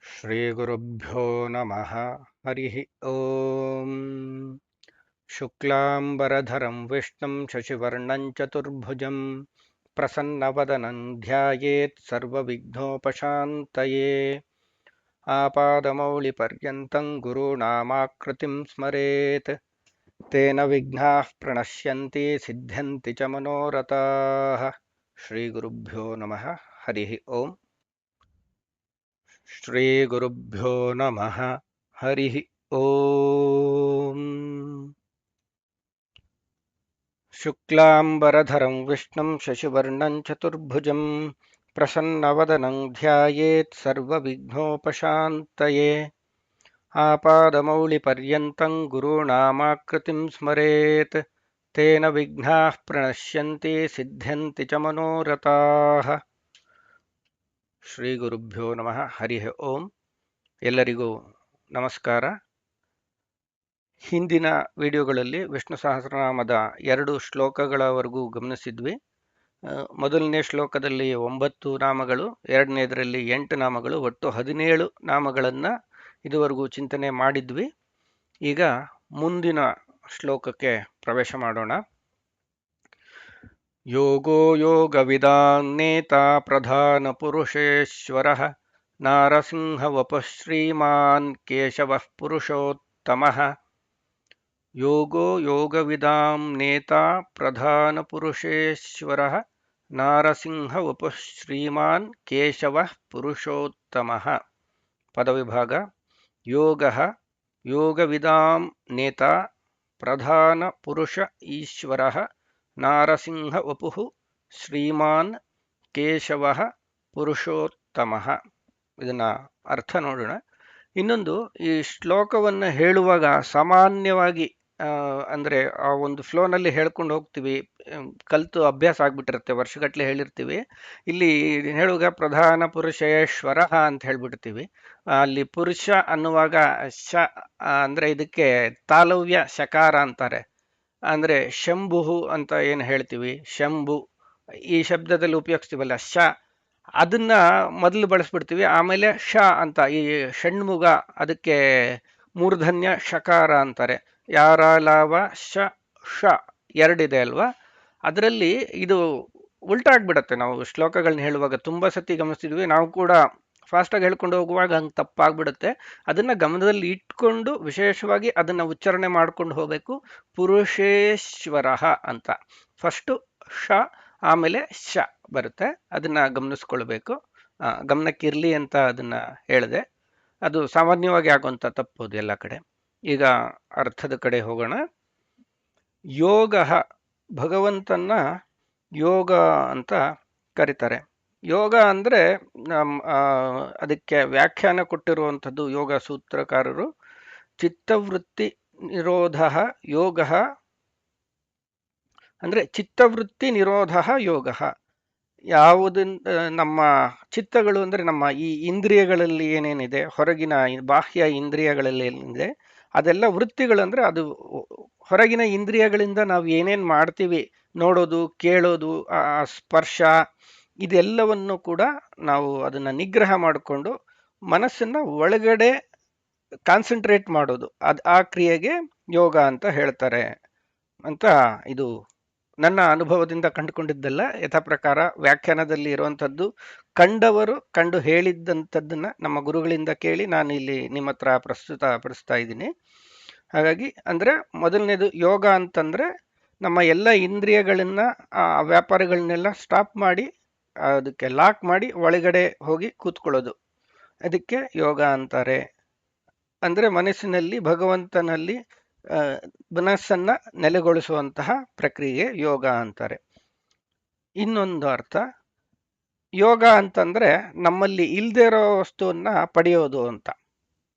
ಶ್ರೀಗುರುಭ್ಯೋ ನಮಃ ಹರಿಃ ಓಂ. ಶುಕ್ಲಾಂಬರಧರಂ ವಿಷ್ಣುಂ ಶಶಿವರ್ಣಂ ಚತುರ್ಭುಜಂ ಪ್ರಸನ್ನವದನಂ ಧ್ಯಾಯೇತ್ ಸರ್ವವಿಘ್ನೋಪಶಾಂತಯೇ. ಆಪಾದಮೌಳಿಪರ್ಯಂತಂ ಗುರುಣಾಮಾಕೃತಿಂ ಸ್ಮರೇತ್ ತೇನ ವಿಘ್ನಾಃ ಪ್ರಣಶ್ಯಂತಿ ಸಿದ್ಧ್ಯಂತಿ ಚ ಮನೋರಥಾಃ. ಶ್ರೀಗುರುಭ್ಯೋ ನಮಃ ಹರಿಃ ಓಂ. ಶ್ರೀಗುರುಭ್ಯೋ ನಮಃ ಹರಿಃ ಓಂ. ಶುಕ್ಲಾಂಬರಧರಂ ವಿಷ್ಣುಂ ಶಶಿವರ್ಣಂ ಚತುರ್ಭುಜಂ ಪ್ರಸನ್ನವದನಂ ಧ್ಯಾಯೇತ್ ಸರ್ವವಿಘ್ನೋಪಶಾಂತಯೇ. ಆಪಾದಮೌಳಿಪರ್ಯಂತಂ ಗುರುಣಾಮಾಕೃತಿಂ ಸ್ಮರೇತ್ ತೇನ ವಿಘ್ನಾಃ ಪ್ರಣಶ್ಯಂತಿ ಸಿದ್ಧ್ಯಂತಿ ಚ ಮನೋರಥಾಃ. ಶ್ರೀ ಗುರುಭ್ಯೋ ನಮಃ ಹರಿಃ ಓಂ. ಎಲ್ಲರಿಗೂ ನಮಸ್ಕಾರ. ಹಿಂದಿನ ವಿಡಿಯೋಗಳಲ್ಲಿ ವಿಷ್ಣು ಸಹಸ್ರನಾಮದ 2 ಶ್ಲೋಕಗಳವರೆಗೂ ಗಮನಿಸಿದ್ವಿ. ಮೊದಲನೇ ಶ್ಲೋಕದಲ್ಲಿ 9 ನಾಮಗಳು, ಎರಡನೇದರಲ್ಲಿ 8 ನಾಮಗಳು, ಒಟ್ಟು 17 ನಾಮಗಳನ್ನು ಇದುವರೆಗೂ ಚಿಂತನೆ ಮಾಡಿದ್ವಿ. ಈಗ ಮುಂದಿನ ಶ್ಲೋಕಕ್ಕೆ ಪ್ರವೇಶ ಮಾಡೋಣ. ಯೋಗೋ ಯೋಗವಿದಾಂ ನೇತಾ ಪ್ರಧಾನ ಪುರುಷೇಶ್ವರಃ ನಾರಸಿಂಹ ವಪುಃ ಶ್ರೀಮಾನ್ ಕೇಶವಃ ಪುರುಷೋತ್ತಮಃ. ಯೋಗೋ ಯೋಗವಿದಾಂ ನೇತಾ ಪ್ರಧಾನ ಪುರುಷೇಶ್ವರಃ ನಾರಸಿಂಹ ವಪುಃ ಶ್ರೀಮಾನ್ ಕೇಶವಃ ಪುರುಷೋತ್ತಮಃ. ಪದವಿಭಾಗ. ಯೋಗಃ ಯೋಗವಿದಾಂ ನೇತಾ ಪ್ರಧಾನ ಪುರುಷ ಈಶ್ವರಃ ನಾರಸಿಂಹ ವಪುಃ ಶ್ರೀಮಾನ್ ಕೇಶವಃ ಪುರುಷೋತ್ತಮಃ. ಇದನ್ನ ಅರ್ಥ ನೋಡೋಣ. ಇನ್ನೊಂದು, ಈ ಶ್ಲೋಕವನ್ನು ಹೇಳುವಾಗ ಸಾಮಾನ್ಯವಾಗಿ ಅಂದರೆ ಆ ಒಂದು ಫ್ಲೋನಲ್ಲಿ ಹೇಳ್ಕೊಂಡು ಹೋಗ್ತೀವಿ, ಕಲಿತು ಅಭ್ಯಾಸ ಆಗ್ಬಿಟ್ಟಿರುತ್ತೆ, ವರ್ಷಗಟ್ಟಲೆ ಹೇಳಿರ್ತೀವಿ. ಇಲ್ಲಿ ಹೇಳುವಾಗ ಪ್ರಧಾನ ಪುರುಷೇಶ್ವರ ಅಂತ ಹೇಳ್ಬಿಡ್ತೀವಿ. ಅಲ್ಲಿ ಪುರುಷ ಅನ್ನುವಾಗ ಶ ಅಂದರೆ ಇದಕ್ಕೆ ತಾಲವ್ಯ ಶಕಾರ ಅಂತಾರೆ. ಅಂದರೆ ಶಂಭು ಅಂತ ಏನು ಹೇಳ್ತೀವಿ, ಶಂಭು ಈ ಶಬ್ದದಲ್ಲಿ ಉಪಯೋಗಿಸ್ತೀವಲ್ಲ, ಶ ಅದನ್ನ ಮೊದಲು ಬಳಸ್ಬಿಡ್ತೀವಿ. ಆಮೇಲೆ ಶ ಅಂತ ಈ ಷಣ್ಮುಗ, ಅದಕ್ಕೆ ಮೂರ್ಧನ್ಯ ಶಕಾರ ಅಂತಾರೆ. ಯಾರ ಲಾವ ಶ ಶ ಎರಡಿದೆ ಅಲ್ವಾ, ಅದರಲ್ಲಿ ಇದು ಉಲ್ಟಾಗ್ಬಿಡತ್ತೆ. ನಾವು ಶ್ಲೋಕಗಳನ್ನ ಹೇಳುವಾಗ ತುಂಬ ಸತಿ ಗಮನಿಸಿದ್ವಿ, ನಾವು ಕೂಡ ಫಾಸ್ಟಾಗಿ ಹೇಳ್ಕೊಂಡು ಹೋಗುವಾಗ ಹಂಗೆ ತಪ್ಪಾಗ್ಬಿಡುತ್ತೆ. ಅದನ್ನು ಗಮನದಲ್ಲಿ ಇಟ್ಕೊಂಡು ವಿಶೇಷವಾಗಿ ಅದನ್ನು ಉಚ್ಚಾರಣೆ ಮಾಡ್ಕೊಂಡು ಹೋಗಬೇಕು. ಪುರುಷೇಶ್ವರ ಅಂತ ಫಸ್ಟು ಶ ಆಮೇಲೆ ಶ ಬರುತ್ತೆ, ಅದನ್ನು ಗಮನಿಸ್ಕೊಳ್ಬೇಕು. ಗಮನಕ್ಕಿರಲಿ ಅಂತ ಅದನ್ನು ಹೇಳಿದೆ. ಅದು ಸಾಮಾನ್ಯವಾಗಿ ಆಗುವಂಥ ತಪ್ಪೋದು ಎಲ್ಲ ಕಡೆ. ಈಗ ಅರ್ಥದ ಕಡೆ ಹೋಗೋಣ. ಯೋಗ, ಭಗವಂತನ ಯೋಗ ಅಂತ ಕರೀತಾರೆ. ಯೋಗ ಅಂದರೆ ಅದಕ್ಕೆ ವ್ಯಾಖ್ಯಾನ ಕೊಟ್ಟಿರುವಂಥದ್ದು ಯೋಗ ಸೂತ್ರಕಾರರು. ಚಿತ್ತವೃತ್ತಿ ನಿರೋಧ ಯೋಗ ಅಂದರೆ ಚಿತ್ತವೃತ್ತಿ ನಿರೋಧ ಯೋಗ. ಯಾವುದನ್ನ ನಮ್ಮ ಚಿತ್ತಗಳು ಅಂದರೆ ನಮ್ಮ ಈ ಇಂದ್ರಿಯಗಳಲ್ಲಿ ಏನೇನಿದೆ, ಹೊರಗಿನ ಬಾಹ್ಯ ಇಂದ್ರಿಯಗಳಲ್ಲಿ ಏನಿದೆ, ಅದೆಲ್ಲ ವೃತ್ತಿಗಳು. ಅಂದರೆ ಅದು ಹೊರಗಿನ ಇಂದ್ರಿಯಗಳಿಂದ ನಾವು ಏನೇನು ಮಾಡ್ತೀವಿ, ನೋಡೋದು, ಕೇಳೋದು, ಸ್ಪರ್ಶ, ಇದೆಲ್ಲವನ್ನು ಕೂಡ ನಾವು ಅದನ್ನು ನಿಗ್ರಹ ಮಾಡಿಕೊಂಡು ಮನಸ್ಸನ್ನು ಒಳಗಡೆ ಕಾನ್ಸಂಟ್ರೇಟ್ ಮಾಡೋದು, ಆ ಕ್ರಿಯೆಗೆ ಯೋಗ ಅಂತ ಹೇಳ್ತಾರೆ ಅಂತ ಇದು ನನ್ನ ಅನುಭವದಿಂದ ಕಂಡುಕೊಂಡಿದ್ದಲ್ಲ. ಯಥಾ ಪ್ರಕಾರ ವ್ಯಾಖ್ಯಾನದಲ್ಲಿ ಇರುವಂಥದ್ದು, ಕಂಡವರು ಕಂಡು ಹೇಳಿದ್ದಂಥದ್ದನ್ನು ನಮ್ಮ ಗುರುಗಳಿಂದ ಕೇಳಿ ನಾನು ಇಲ್ಲಿ ನಿಮ್ಮ ಹತ್ರ ಪ್ರಸ್ತುತಪಡಿಸ್ತಾ ಇದ್ದೀನಿ. ಹಾಗಾಗಿ ಅಂದರೆ ಮೊದಲನೇದು ಯೋಗ ಅಂತಂದರೆ ನಮ್ಮ ಎಲ್ಲ ಇಂದ್ರಿಯಗಳನ್ನು, ವ್ಯಾಪಾರಗಳನ್ನೆಲ್ಲ ಸ್ಟಾಪ್ ಮಾಡಿ, ಅದಕ್ಕೆ ಲಾಕ್ ಮಾಡಿ ಒಳಗಡೆ ಹೋಗಿ ಕೂತ್ಕೊಳ್ಳೋದು, ಅದಕ್ಕೆ ಯೋಗ ಅಂತಾರೆ. ಅಂದರೆ ಮನಸ್ಸಿನಲ್ಲಿ ಭಗವಂತನಲ್ಲಿ ಮನಸ್ಸನ್ನು ನೆಲೆಗೊಳಿಸುವಂತಹ ಪ್ರಕ್ರಿಯೆ ಯೋಗ ಅಂತಾರೆ. ಇನ್ನೊಂದು ಅರ್ಥ, ಯೋಗ ಅಂತಂದರೆ ನಮ್ಮಲ್ಲಿ ಇಲ್ಲದೇ ಇರೋ ವಸ್ತುವನ್ನು ಪಡೆಯೋದು ಅಂತ.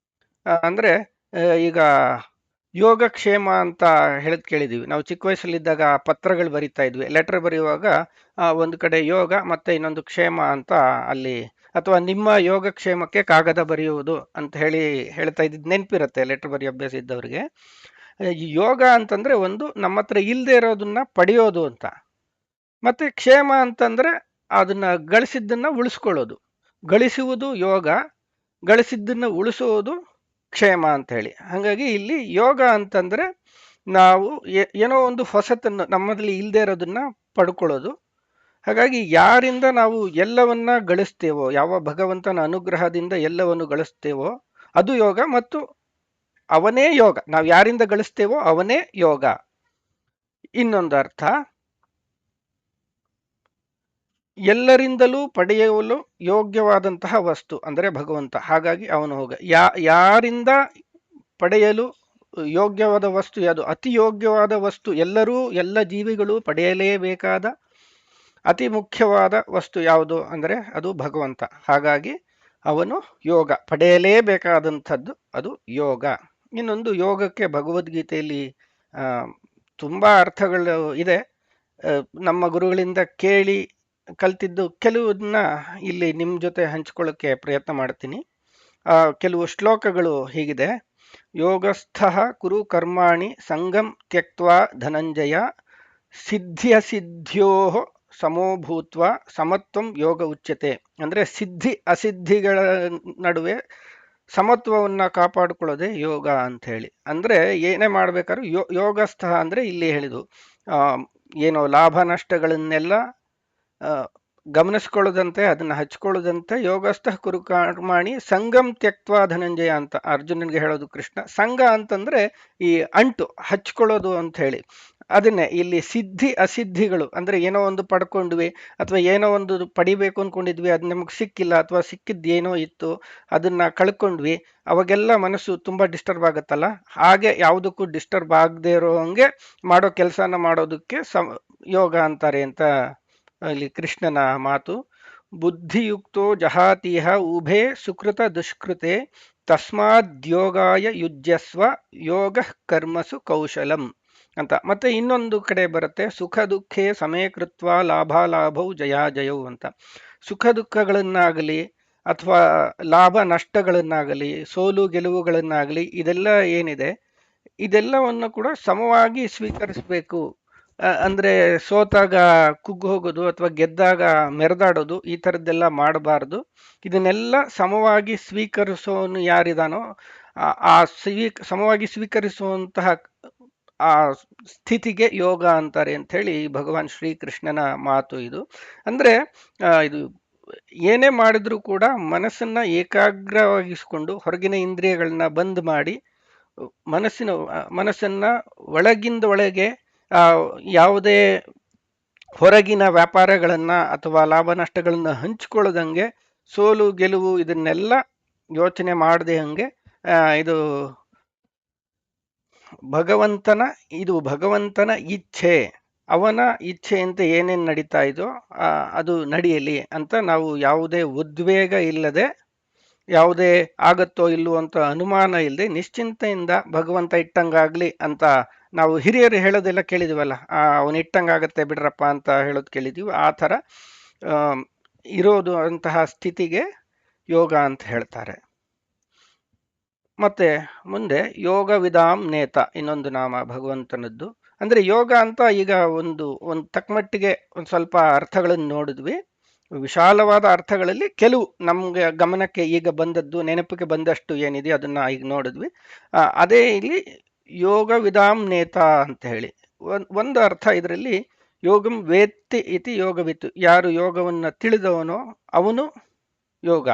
ಅಂದರೆ ಈಗ ಯೋಗಕ್ಷೇಮ ಅಂತ ಹೇಳಿದ್ ಕೇಳಿದ್ದೀವಿ. ನಾವು ಚಿಕ್ಕ ವಯಸ್ಸಲ್ಲಿದ್ದಾಗ ಪತ್ರಗಳು ಬರಿತಾ ಇದ್ವಿ. ಲೆಟರ್ ಬರೆಯುವಾಗ ಒಂದು ಕಡೆ ಯೋಗ ಮತ್ತು ಇನ್ನೊಂದು ಕ್ಷೇಮ ಅಂತ ಅಲ್ಲಿ, ಅಥವಾ ನಿಮ್ಮ ಯೋಗಕ್ಷೇಮಕ್ಕೆ ಕಾಗದ ಬರೆಯುವುದು ಅಂತ ಹೇಳ್ತಾ ಇದ್ದಿದ್ದು ನೆನಪಿರುತ್ತೆ ಲೆಟರ್ ಬರೆಯೋ ಅಭ್ಯಾಸ ಇದ್ದವ್ರಿಗೆ. ಯೋಗ ಅಂತಂದರೆ ಒಂದು ನಮ್ಮ ಹತ್ರ ಇಲ್ಲದೆ ಇರೋದನ್ನ ಪಡೆಯೋದು ಅಂತ. ಮತ್ತೆ ಕ್ಷೇಮ ಅಂತಂದ್ರೆ ಅದನ್ನ ಗಳಿಸಿದ್ದನ್ನ ಉಳಿಸ್ಕೊಳ್ಳೋದು. ಗಳಿಸುವುದು ಯೋಗ, ಗಳಿಸಿದ್ದನ್ನ ಉಳಿಸುವುದು ಕ್ಷೇಮ ಅಂತ ಹೇಳಿ. ಹಾಗಾಗಿ ಇಲ್ಲಿ ಯೋಗ ಅಂತಂದ್ರೆ ನಾವು ಏನೋ ಒಂದು ಹೊಸತನ್ನು ನಮ್ಮಲ್ಲಿ ಇಲ್ಲದೆ ಇರೋದನ್ನ ಪಡ್ಕೊಳ್ಳೋದು. ಹಾಗಾಗಿ ಯಾರಿಂದ ನಾವು ಎಲ್ಲವನ್ನ ಗಳಿಸ್ತೇವೋ, ಯಾವ ಭಗವಂತನ ಅನುಗ್ರಹದಿಂದ ಎಲ್ಲವನ್ನು ಗಳಿಸ್ತೇವೋ ಅದು ಯೋಗ, ಮತ್ತು ಅವನೇ ಯೋಗ. ನಾವು ಯಾರಿಂದ ಗಳಿಸ್ತೇವೋ ಅವನೇ ಯೋಗ. ಇನ್ನೊಂದು ಅರ್ಥ, ಎಲ್ಲರಿಂದಲೂ ಪಡೆಯಲು ಯೋಗ್ಯವಾದಂತಹ ವಸ್ತು ಅಂದರೆ ಭಗವಂತ. ಹಾಗಾಗಿ ಅವನು ಹೋಗ. ಯಾರಿಂದ ಪಡೆಯಲು ಯೋಗ್ಯವಾದ ವಸ್ತು ಯಾವುದು? ಅತಿ ಯೋಗ್ಯವಾದ ವಸ್ತು, ಎಲ್ಲರೂ ಎಲ್ಲ ಜೀವಿಗಳು ಪಡೆಯಲೇಬೇಕಾದ ಅತಿ ಮುಖ್ಯವಾದ ವಸ್ತು ಯಾವುದು ಅಂದರೆ ಅದು ಭಗವಂತ. ಹಾಗಾಗಿ ಅವನು ಯೋಗ, ಪಡೆಯಲೇಬೇಕಾದಂಥದ್ದು ಅದು ಯೋಗ. ಇನ್ನೊಂದು, ಯೋಗಕ್ಕೆ ಭಗವದ್ಗೀತೆಯಲ್ಲಿ ತುಂಬಾ ಅರ್ಥಗಳು ಇದೆ. ನಮ್ಮ ಗುರುಗಳಿಂದ ಕೇಳಿ ಕಲ್ತಿದ್ದು ಕೆಲವನ್ನ ಇಲ್ಲಿ ನಿಮ್ಮ ಜೊತೆ ಹಂಚ್ಕೊಳ್ಳೋಕ್ಕೆ ಪ್ರಯತ್ನ ಮಾಡ್ತೀನಿ. ಕೆಲವು ಶ್ಲೋಕಗಳು ಹೀಗಿದೆ: ಯೋಗಸ್ಥಃ ಕುರು ಕರ್ಮಾಣಿ ಸಂಗಂ ತ್ಯಕ್ತ್ವಾ ಧನಂಜಯ ಸಿದ್ಧ್ಯಸಿದ್ಧ್ಯೋ ಸಮೋಭೂತ್ವ ಸಮತ್ವಂ ಯೋಗ ಉಚ್ಯತೆ. ಅಂದ್ರೆ ಸಿದ್ಧಿ ಅಸಿದ್ಧಿಗಳ ನಡುವೆ ಸಮತ್ವವನ್ನ ಕಾಪಾಡಿಕೊಳ್ಳೋದೇ ಯೋಗ ಅಂತ ಹೇಳಿ. ಅಂದ್ರೆ ಏನೇ ಮಾಡ್ಬೇಕಾದ್ರೂ ಯೋಗಸ್ಥ ಅಂದ್ರೆ ಇಲ್ಲಿ ಹೇಳಿದು ಏನೋ ಲಾಭ ನಷ್ಟಗಳನ್ನೆಲ್ಲ ಗಮನಿಸ್ಕೊಳ್ಳದಂತೆ, ಅದನ್ನ ಹಚ್ಕೊಳ್ಳದಂತೆ ಯೋಗಸ್ಥ ಕುರು ಕರ್ಮಾಣಿ ಸಂಗಂ ತ್ಯಕ್ತ್ವಾ ಧನಂಜಯ ಅಂತ ಅರ್ಜುನನ್ಗೆ ಹೇಳೋದು ಕೃಷ್ಣ. ಸಂಘ ಅಂತಂದ್ರೆ ಈ ಅಂಟು ಹಚ್ಕೊಳ್ಳೋದು ಅಂತ ಹೇಳಿ. ಅದನ್ನೇ ಇಲ್ಲಿ ಸಿದ್ಧಿ ಅಸಿದ್ಧಿಗಳು ಅಂದ್ರೆ ಏನೋ ಒಂದು ಪಡ್ಕೊಂಡ್ವಿ ಅಥವಾ ಏನೋ ಒಂದು ಪಡಿಬೇಕು ಅನ್ಕೊಂಡಿದ್ವಿ, ಅದು ನಮಗೆ ಸಿಕ್ಕಿಲ್ಲ, ಅಥವಾ ಸಿಕ್ಕಿದ್ದು ಏನೋ ಇತ್ತು ಅದನ್ನ ಕಳ್ಕೊಂಡ್ವಿ, ಅವಾಗೆಲ್ಲ ಮನಸ್ಸು ತುಂಬಾ ಡಿಸ್ಟರ್ಬ್ ಆಗುತ್ತಲ್ಲ. ಹಾಗೆ ಯಾವುದಕ್ಕೂ ಡಿಸ್ಟರ್ಬ್ ಆಗದೆ ಇರೋ ಹಂಗೆ ಮಾಡೋ ಕೆಲಸನ ಮಾಡೋದಕ್ಕೆ ಯೋಗ ಅಂತಾರೆ ಅಂತ ಇಲ್ಲಿ ಕೃಷ್ಣನ ಮಾತು. ಬುದ್ಧಿಯುಕ್ತೋ ಜಹಾತೀಹ ಉಭೇ ಸುಕೃತ ದುಷ್ಕೃತೆ ತಸ್ಮಾದ್ಯೋಗಾಯ ಯುಜ್ಯಸ್ವ ಯೋಗ ಕರ್ಮಸು ಕೌಶಲಂ ಅಂತ. ಮತ್ತೆ ಇನ್ನೊಂದು ಕಡೆ ಬರುತ್ತೆ, ಸುಖ ದುಃಖೇ ಸಮೇ ಕೃತ್ವ ಲಾಭಾಲಾಭೌ ಜಯಾಜಯೌ ಅಂತ. ಸುಖ ದುಃಖಗಳನ್ನಾಗಲಿ ಅಥವಾ ಲಾಭ ನಷ್ಟಗಳನ್ನಾಗಲಿ ಸೋಲು ಗೆಲುವುಗಳನ್ನಾಗಲಿ ಇದೆಲ್ಲ ಏನಿದೆ ಇದೆಲ್ಲವನ್ನು ಕೂಡ ಸಮವಾಗಿ ಸ್ವೀಕರಿಸಬೇಕು. ಅಂದ್ರೆ ಸೋತಾಗ ಕುಗ್ಗು ಹೋಗೋದು ಅಥವಾ ಗೆದ್ದಾಗ ಮೆರೆದಾಡೋದು ಈ ಥರದ್ದೆಲ್ಲ ಮಾಡಬಾರ್ದು. ಇದನ್ನೆಲ್ಲ ಸಮವಾಗಿ ಸ್ವೀಕರಿಸೋನು ಯಾರಿದಾನೋ ಆ ಸಮವಾಗಿ ಸ್ವೀಕರಿಸುವಂತಹ ಆ ಸ್ಥಿತಿಗೆ ಯೋಗ ಅಂತಾರೆ ಅಂತ ಹೇಳಿ ಭಗವಾನ್ ಶ್ರೀಕೃಷ್ಣನ ಮಾತು ಇದು. ಅಂದ್ರೆ ಇದು ಏನೇ ಮಾಡಿದ್ರೂ ಕೂಡ ಮನಸ್ಸನ್ನ ಏಕಾಗ್ರವಾಗಿಸ್ಕೊಂಡು ಹೊರಗಿನ ಇಂದ್ರಿಯಗಳನ್ನ ಬಂದ್ ಮಾಡಿ ಮನಸ್ಸನ್ನ ಒಳಗಿಂದ ಒಳಗೆ ಯಾವುದೇ ಹೊರಗಿನ ವ್ಯಾಪಾರಗಳನ್ನ ಅಥವಾ ಲಾಭ ನಷ್ಟಗಳನ್ನ ಹಂಚಿಕೊಳ್ಳದಂಗೆ, ಸೋಲು ಗೆಲುವು ಇದನ್ನೆಲ್ಲ ಯೋಚನೆ ಮಾಡದೆ ಹಂಗೆ ಇದು ಭಗವಂತನ ಇಚ್ಛೆ, ಅವನ ಇಚ್ಛೆಯಂತೆ ಏನೇನು ನಡೀತಾ ಇದೋ ಅದು ನಡೆಯಲಿ ಅಂತ ನಾವು ಯಾವುದೇ ಉದ್ವೇಗ ಇಲ್ಲದೆ, ಯಾವುದೇ ಆಗತ್ತೋ ಇಲ್ಲವೋ ಅಂತ ಅನುಮಾನ ಇಲ್ಲದೆ ನಿಶ್ಚಿಂತೆಯಿಂದ ಭಗವಂತ ಇಟ್ಟಂಗಾಗ್ಲಿ ಅಂತ ನಾವು ಹಿರಿಯರು ಹೇಳೋದೆಲ್ಲ ಕೇಳಿದೀವಲ್ಲ, ಅವನು ಇಟ್ಟಂಗಾಗತ್ತೆ ಬಿಡ್ರಪ್ಪ ಅಂತ ಹೇಳೋದು ಕೇಳಿದೀವಿ. ಆ ಥರ ಇರೋದು ಅಂತಹ ಸ್ಥಿತಿಗೆ ಯೋಗ ಅಂತ ಹೇಳ್ತಾರೆ. ಮತ್ತೆ ಮುಂದೆ ಯೋಗ ವಿಧಾಂ ನೇತ ಇನ್ನೊಂದು ನಾಮ ಭಗವಂತನದ್ದು. ಅಂದ್ರೆ ಯೋಗ ಅಂತ ಈಗ ಒಂದು ತಕ್ಕಮಟ್ಟಿಗೆ ಒಂದು ಸ್ವಲ್ಪ ಅರ್ಥಗಳನ್ನು ನೋಡಿದ್ವಿ. ವಿಶಾಲವಾದ ಅರ್ಥಗಳಲ್ಲಿ ಕೆಲವು ನಮ್ಗೆ ಗಮನಕ್ಕೆ ಈಗ ಬಂದದ್ದು, ನೆನಪಿಗೆ ಬಂದಷ್ಟು ಏನಿದೆ ಅದನ್ನ ಈಗ ನೋಡಿದ್ವಿ. ಅದೇ ಇಲ್ಲಿ ಯೋಗ ವಿಧಾಂ ನೇತ ಅಂತ ಹೇಳಿ ಒಂದು ಅರ್ಥ. ಇದರಲ್ಲಿ ಯೋಗಂ ವೇತ್ತಿ ಇತಿ ಯೋಗವಿತ್ತು, ಯಾರು ಯೋಗವನ್ನ ತಿಳಿದವನೋ ಅವನು ಯೋಗ.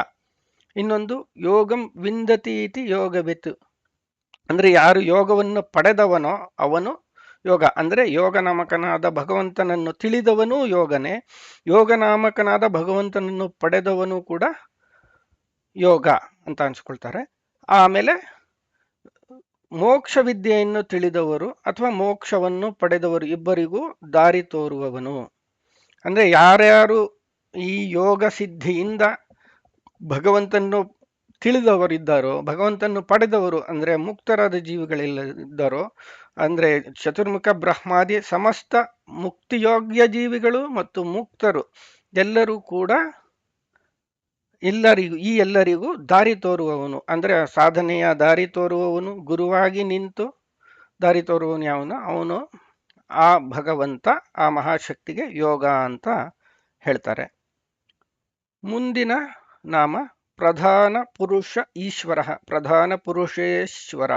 ಇನ್ನೊಂದು ಯೋಗಂ ವಿಂದತಿ ಇತಿ ಯೋಗವಿತ್ತು, ಅಂದ್ರೆ ಯಾರು ಯೋಗವನ್ನು ಪಡೆದವನೋ ಅವನು ಯೋಗ. ಅಂದ್ರೆ ಯೋಗನಾಮಕನಾದ ಭಗವಂತನನ್ನು ತಿಳಿದವನು ಯೋಗನೇ, ಯೋಗನಾಮಕನಾದ ಭಗವಂತನನ್ನು ಪಡೆದವನು ಕೂಡ ಯೋಗ ಅಂತ ಅನ್ಸ್ಕೊಳ್ತಾರೆ. ಆಮೇಲೆ ಮೋಕ್ಷ ವಿದ್ಯೆಯನ್ನು ತಿಳಿದವರು ಅಥವಾ ಮೋಕ್ಷವನ್ನು ಪಡೆದವರು ಇಬ್ಬರಿಗೂ ದಾರಿ ತೋರುವವನು. ಅಂದ್ರೆ ಯಾರ್ಯಾರು ಈ ಯೋಗ ಸಿದ್ಧಿಯಿಂದ ಭಗವಂತನ್ನು ತಿಳಿದವರಿದ್ದಾರೋ, ಭಗವಂತನ್ನು ಪಡೆದವರು ಅಂದ್ರೆ ಮುಕ್ತರಾದ ಜೀವಿಗಳೆಲ್ಲದ್ದಾರೋ, ಅಂದ್ರೆ ಚತುರ್ಮುಖ ಬ್ರಹ್ಮಾದಿ ಸಮಸ್ತ ಮುಕ್ತಿಯೋಗ್ಯ ಜೀವಿಗಳು ಮತ್ತು ಮುಕ್ತರು ಎಲ್ಲರೂ ಕೂಡ ಎಲ್ಲರಿಗೂ ದಾರಿ ತೋರುವವನು. ಅಂದ್ರೆ ಸಾಧನೆಯ ದಾರಿ ತೋರುವವನು, ಗುರುವಾಗಿ ನಿಂತು ದಾರಿ ತೋರುವವನು ಯಾವನು ಅವನು ಆ ಭಗವಂತ, ಆ ಮಹಾಶಕ್ತಿಗೆ ಯೋಗ ಅಂತ ಹೇಳ್ತಾರೆ. ಮುಂದಿನ ನಾಮ ಪ್ರಧಾನ ಪುರುಷ ಈಶ್ವರ, ಪ್ರಧಾನ ಪುರುಷೇಶ್ವರ.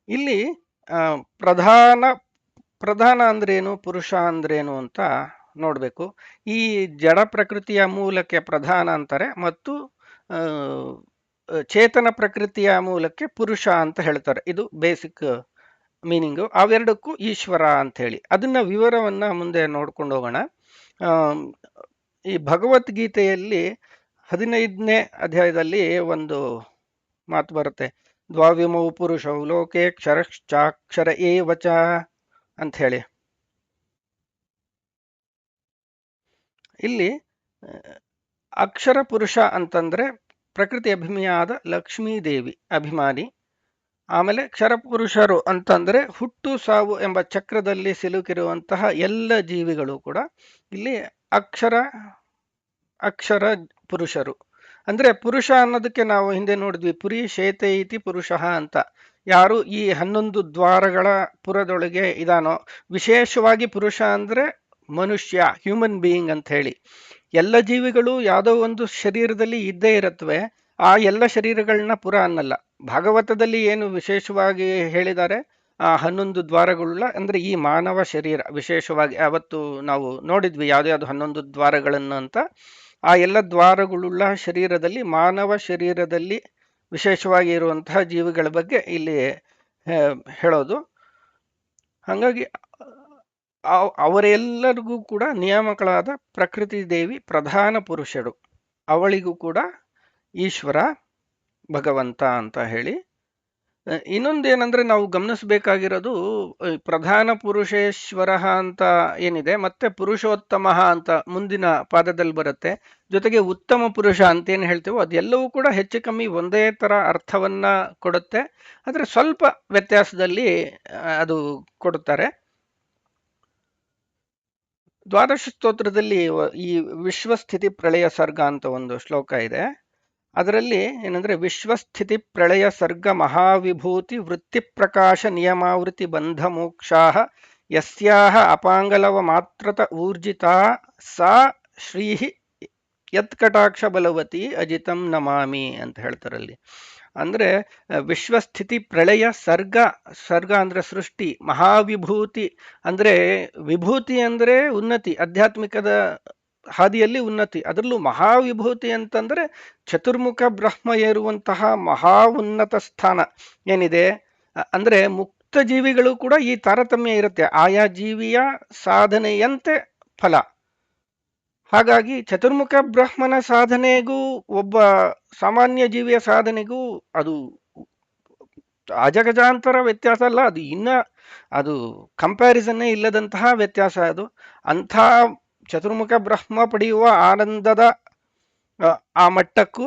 ಇಲ್ಲಿ ಪ್ರಧಾನ ಪ್ರಧಾನ ಅಂದ್ರೇನು, ಪುರುಷ ಅಂದ್ರೇನು ಅಂತ ನೋಡಬೇಕು. ಈ ಜಡ ಪ್ರಕೃತಿಯ ಮೂಲಕ್ಕೆ ಪ್ರಧಾನ ಅಂತಾರೆ, ಮತ್ತು ಚೇತನ ಪ್ರಕೃತಿಯ ಮೂಲಕ್ಕೆ ಪುರುಷ ಅಂತ ಹೇಳ್ತಾರೆ. ಇದು ಬೇಸಿಕ್ ಮೀನಿಂಗು. ಅವೆರಡಕ್ಕೂ ಈಶ್ವರ ಅಂತ ಹೇಳಿ ಅದನ್ನ ವಿವರವನ್ನ ಮುಂದೆ ನೋಡ್ಕೊಂಡು ಹೋಗೋಣ. ಈ ಭಗವದ್ಗೀತೆಯಲ್ಲಿ 15ನೇ ಅಧ್ಯಾಯದಲ್ಲಿ ಒಂದು ಮಾತು ಬರುತ್ತೆ, ದ್ವಾವಿಮೌ ಪುರುಷೌ ಲೋಕೆ ಕ್ಷರಶ್ಚಾಕ್ಷರ ಏವಚ ಅಂತ ಹೇಳಿ. ಇಲ್ಲಿ ಅಕ್ಷರ ಪುರುಷ ಅಂತಂದ್ರೆ ಪ್ರಕೃತಿ ಅಭಿಮಾನಿಯಾದ ಲಕ್ಷ್ಮೀದೇವಿ ಅಭಿಮಾನಿ. ಆಮೇಲೆ ಕ್ಷರಪುರುಷರು ಅಂತಂದ್ರೆ ಹುಟ್ಟು ಸಾವು ಎಂಬ ಚಕ್ರದಲ್ಲಿ ಸಿಲುಕಿರುವಂತಹ ಎಲ್ಲ ಜೀವಿಗಳು ಕೂಡ ಇಲ್ಲಿ ಅಕ್ಷರ ಪುರುಷರು. ಅಂದ್ರೆ ಪುರುಷ ಅನ್ನೋದಕ್ಕೆ ನಾವು ಹಿಂದೆ ನೋಡಿದ್ವಿ, ಪುರಿ ಶೇತೆ ಇತಿ ಪುರುಷ ಅಂತ. ಯಾರು ಈ 11 ದ್ವಾರಗಳ ಪುರದೊಳಗೆ ಇದಾನೋ, ವಿಶೇಷವಾಗಿ ಪುರುಷ ಅಂದ್ರೆ ಮನುಷ್ಯ, ಹ್ಯೂಮನ್ ಬೀಯಿಂಗ್ ಅಂತ ಹೇಳಿ. ಎಲ್ಲ ಜೀವಿಗಳು ಯಾವುದೋ ಒಂದು ಶರೀರದಲ್ಲಿ ಇದ್ದೇ ಇರುತ್ತವೆ. ಆ ಎಲ್ಲ ಶರೀರಗಳನ್ನ ಪುರ ಅನ್ನಲ್ಲ. ಭಾಗವತದಲ್ಲಿ ಏನು ವಿಶೇಷವಾಗಿ ಹೇಳಿದ್ದಾರೆ, ಆ 11 ದ್ವಾರಗಳುಳ್ಳ ಅಂದ್ರೆ ಈ ಮಾನವ ಶರೀರ ವಿಶೇಷವಾಗಿ ಅವತ್ತು ನಾವು ನೋಡಿದ್ವಿ ಯಾವ್ದ್ಯಾವ್ದು 11 ದ್ವಾರಗಳನ್ನು ಅಂತ. ಆ ಎಲ್ಲ ದ್ವಾರಗಳುಳ್ಳ ಶರೀರದಲ್ಲಿ, ಮಾನವ ಶರೀರದಲ್ಲಿ ವಿಶೇಷವಾಗಿ ಇರುವಂತಹ ಜೀವಿಗಳ ಬಗ್ಗೆ ಇಲ್ಲಿ ಹೇಳೋದು. ಹಾಗಾಗಿ ಅವರೆಲ್ಲರಿಗೂ ಕೂಡ ನಿಯಾಮಕಳಾದ ಪ್ರಕೃತಿ ದೇವಿ ಪ್ರಧಾನ ಪುರುಷರು, ಅವಳಿಗೂ ಕೂಡ ಈಶ್ವರ ಭಗವಂತ ಅಂತ ಹೇಳಿ. ಇನ್ನೊಂದೇನಂದ್ರೆ ನಾವು ಗಮನಿಸಬೇಕಾಗಿರೋದು, ಪ್ರಧಾನ ಪುರುಷೇಶ್ವರ ಅಂತ ಏನಿದೆ, ಮತ್ತೆ ಪುರುಷೋತ್ತಮ ಅಂತ ಮುಂದಿನ ಪಾದದಲ್ಲಿ ಬರುತ್ತೆ. ಜೊತೆಗೆ ಉತ್ತಮ ಪುರುಷ ಅಂತೇನು ಹೇಳ್ತೇವೋ ಅದೆಲ್ಲವೂ ಕೂಡ ಹೆಚ್ಚು ಕಮ್ಮಿ ಒಂದೇ ತರ ಅರ್ಥವನ್ನ ಕೊಡುತ್ತೆ. ಆದ್ರೆ ಸ್ವಲ್ಪ ವ್ಯತ್ಯಾಸದಲ್ಲಿ ಅದು ಕೊಡುತ್ತಾರೆ. ದ್ವಾದಶ ಸ್ತೋತ್ರದಲ್ಲಿ ಈ ವಿಶ್ವಸ್ಥಿತಿ ಪ್ರಳಯ ಸರ್ಗ ಅಂತ ಒಂದು ಶ್ಲೋಕ ಇದೆ. ಅದರಲ್ಲಿ ಏನಂದ್ರೆ, ವಿಶ್ವಸ್ಥಿತಿ ಪ್ರಳಯ ಸರ್ಗ ಮಹಾವಿಭೂತಿ ವೃತ್ತಿ ಪ್ರಕಾಶ ನಿಯಮಾವೃತಿ ಬಂಧ ಮೋಕ್ಷಾಹ ಯಸ್ಯಾಹ ಅಪಾಂಗಲವ ಮಾತ್ರತ ಊರ್ಜಿತಾ ಸಾ ಶ್ರೀ ಯತ್ಕಟಾಕ್ಷ ಬಲವತಿ ಅಜಿತಂ ನಮಾಮಿ ಅಂತ ಹೇಳ್ತಾರಲ್ಲಿ. ಅಂದ್ರೆ ವಿಶ್ವಸ್ಥಿತಿ ಪ್ರಳಯ ಸರ್ಗ ಅಂದ್ರೆ ಸೃಷ್ಟಿ, ಮಹಾವಿಭೂತಿ ಅಂದ್ರೆ ವಿಭೂತಿ ಅಂದ್ರೆ ಉನ್ನತಿ, ಆಧ್ಯಾತ್ಮಿಕದ ಹಾದಿಯಲ್ಲಿ ಉನ್ನತಿ. ಅದರಲ್ಲೂ ಮಹಾವಿಭೂತಿ ಅಂತಂದ್ರೆ ಚತುರ್ಮುಖ ಬ್ರಹ್ಮ ಏರುವಂತಹ ಮಹಾ ಉನ್ನತ ಸ್ಥಾನ ಏನಿದೆ. ಅಂದ್ರೆ ಮುಕ್ತ ಜೀವಿಗಳು ಕೂಡ ಈ ತಾರತಮ್ಯ ಇರುತ್ತೆ, ಆಯಾ ಜೀವಿಯ ಸಾಧನೆಯಂತೆ ಫಲ. ಹಾಗಾಗಿ ಚತುರ್ಮುಖ ಬ್ರಹ್ಮನ ಸಾಧನೆಗೂ ಒಬ್ಬ ಸಾಮಾನ್ಯ ಜೀವಿಯ ಸಾಧನೆಗೂ ಅದು ಅಜಗಜಾಂತರ ವ್ಯತ್ಯಾಸ ಅಲ್ಲ, ಅದು ಕಂಪ್ಯಾರಿಸನ್ನೇ ಇಲ್ಲದಂತಹ ವ್ಯತ್ಯಾಸ ಅದು. ಅಂಥ ಚತುರ್ಮುಖ ಬ್ರಹ್ಮ ಪಡೆಯುವ ಆನಂದದ ಆ ಮಟ್ಟಕ್ಕೂ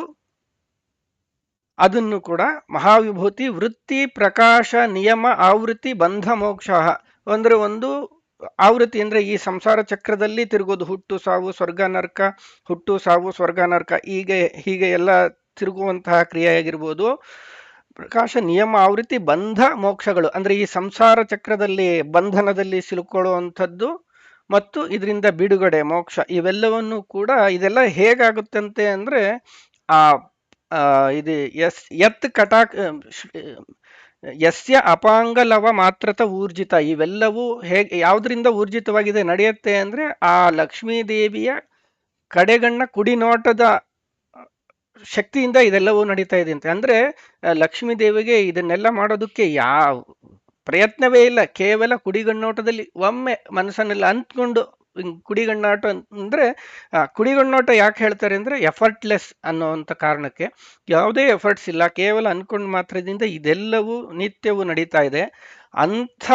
ಅದನ್ನು ಕೂಡ ಮಹಾವಿಭೂತಿ ವೃತ್ತಿ ಪ್ರಕಾಶ ನಿಯಮ ಆವೃತ್ತಿ ಬಂಧ ಮೋಕ್ಷ ಅಂದ್ರೆ ಒಂದು ಆವೃತ್ತಿ ಅಂದ್ರೆ ಈ ಸಂಸಾರ ಚಕ್ರದಲ್ಲಿ ತಿರುಗೋದು, ಹುಟ್ಟು ಸಾವು ಸ್ವರ್ಗ ನರ್ಕ, ಹುಟ್ಟು ಸಾವು ಸ್ವರ್ಗ ನರ್ಕ ಹೀಗೆ ಎಲ್ಲ ತಿರುಗುವಂತಹ ಕ್ರಿಯೆಯಾಗಿರ್ಬೋದು. ಪ್ರಕಾಶ ನಿಯಮ ಆವೃತ್ತಿ ಬಂಧ ಮೋಕ್ಷಗಳು ಅಂದ್ರೆ ಈ ಸಂಸಾರ ಚಕ್ರದಲ್ಲಿ ಬಂಧನದಲ್ಲಿ ಸಿಲುಕೊಳ್ಳುವಂಥದ್ದು ಮತ್ತು ಇದರಿಂದ ಬಿಡುಗಡೆ ಮೋಕ್ಷ, ಇವೆಲ್ಲವನ್ನು ಕೂಡ ಇದೆಲ್ಲ ಹೇಗಾಗುತ್ತಂತೆ ಅಂದ್ರೆ ಆ ಇದು ಯತ್ ಕಟಾಕ್ ಯಸ್ಯ ಅಪಾಂಗಲವ ಮಾತ್ರತ ಊರ್ಜಿತ, ಇವೆಲ್ಲವೂ ಯಾವ್ದ್ರಿಂದ ಊರ್ಜಿತವಾಗಿದೆ ನಡೆಯುತ್ತೆ ಅಂದ್ರೆ ಆ ಲಕ್ಷ್ಮೀ ದೇವಿಯ ಕಡೆಗಣ್ಣ ಕುಡಿ ನೋಟದ ಶಕ್ತಿಯಿಂದ ಇದೆಲ್ಲವೂ ನಡೀತಾ ಇದೆ ಅಂತೆ. ಅಂದ್ರೆ ಲಕ್ಷ್ಮೀ ದೇವಿಗೆ ಇದನ್ನೆಲ್ಲ ಮಾಡೋದಕ್ಕೆ ಯಾವ ಪ್ರಯತ್ನವೇ ಇಲ್ಲ, ಕೇವಲ ಕುಡಿಗಣ್ಣೋಟದಲ್ಲಿ ಒಮ್ಮೆ ಮನಸ್ಸನ್ನೆಲ್ಲ ಅಂತ್ಕೊಂಡು ಕುಡಿಗಣ್ಣಾಟ ಅಂದ್ರೆ ಕುಡಿಗಣ್ಣೋಟ ಯಾಕೆ ಹೇಳ್ತಾರೆ ಅಂದ್ರೆ ಎಫರ್ಟ್ಲೆಸ್ ಅನ್ನೋಂಥ ಕಾರಣಕ್ಕೆ. ಯಾವುದೇ ಎಫರ್ಟ್ಸ್ ಇಲ್ಲ, ಕೇವಲ ಅನ್ಕೊಂಡ್ ಮಾತ್ರದಿಂದ ಇದೆಲ್ಲವೂ ನಿತ್ಯವೂ ನಡೀತಾ ಇದೆ. ಅಂಥ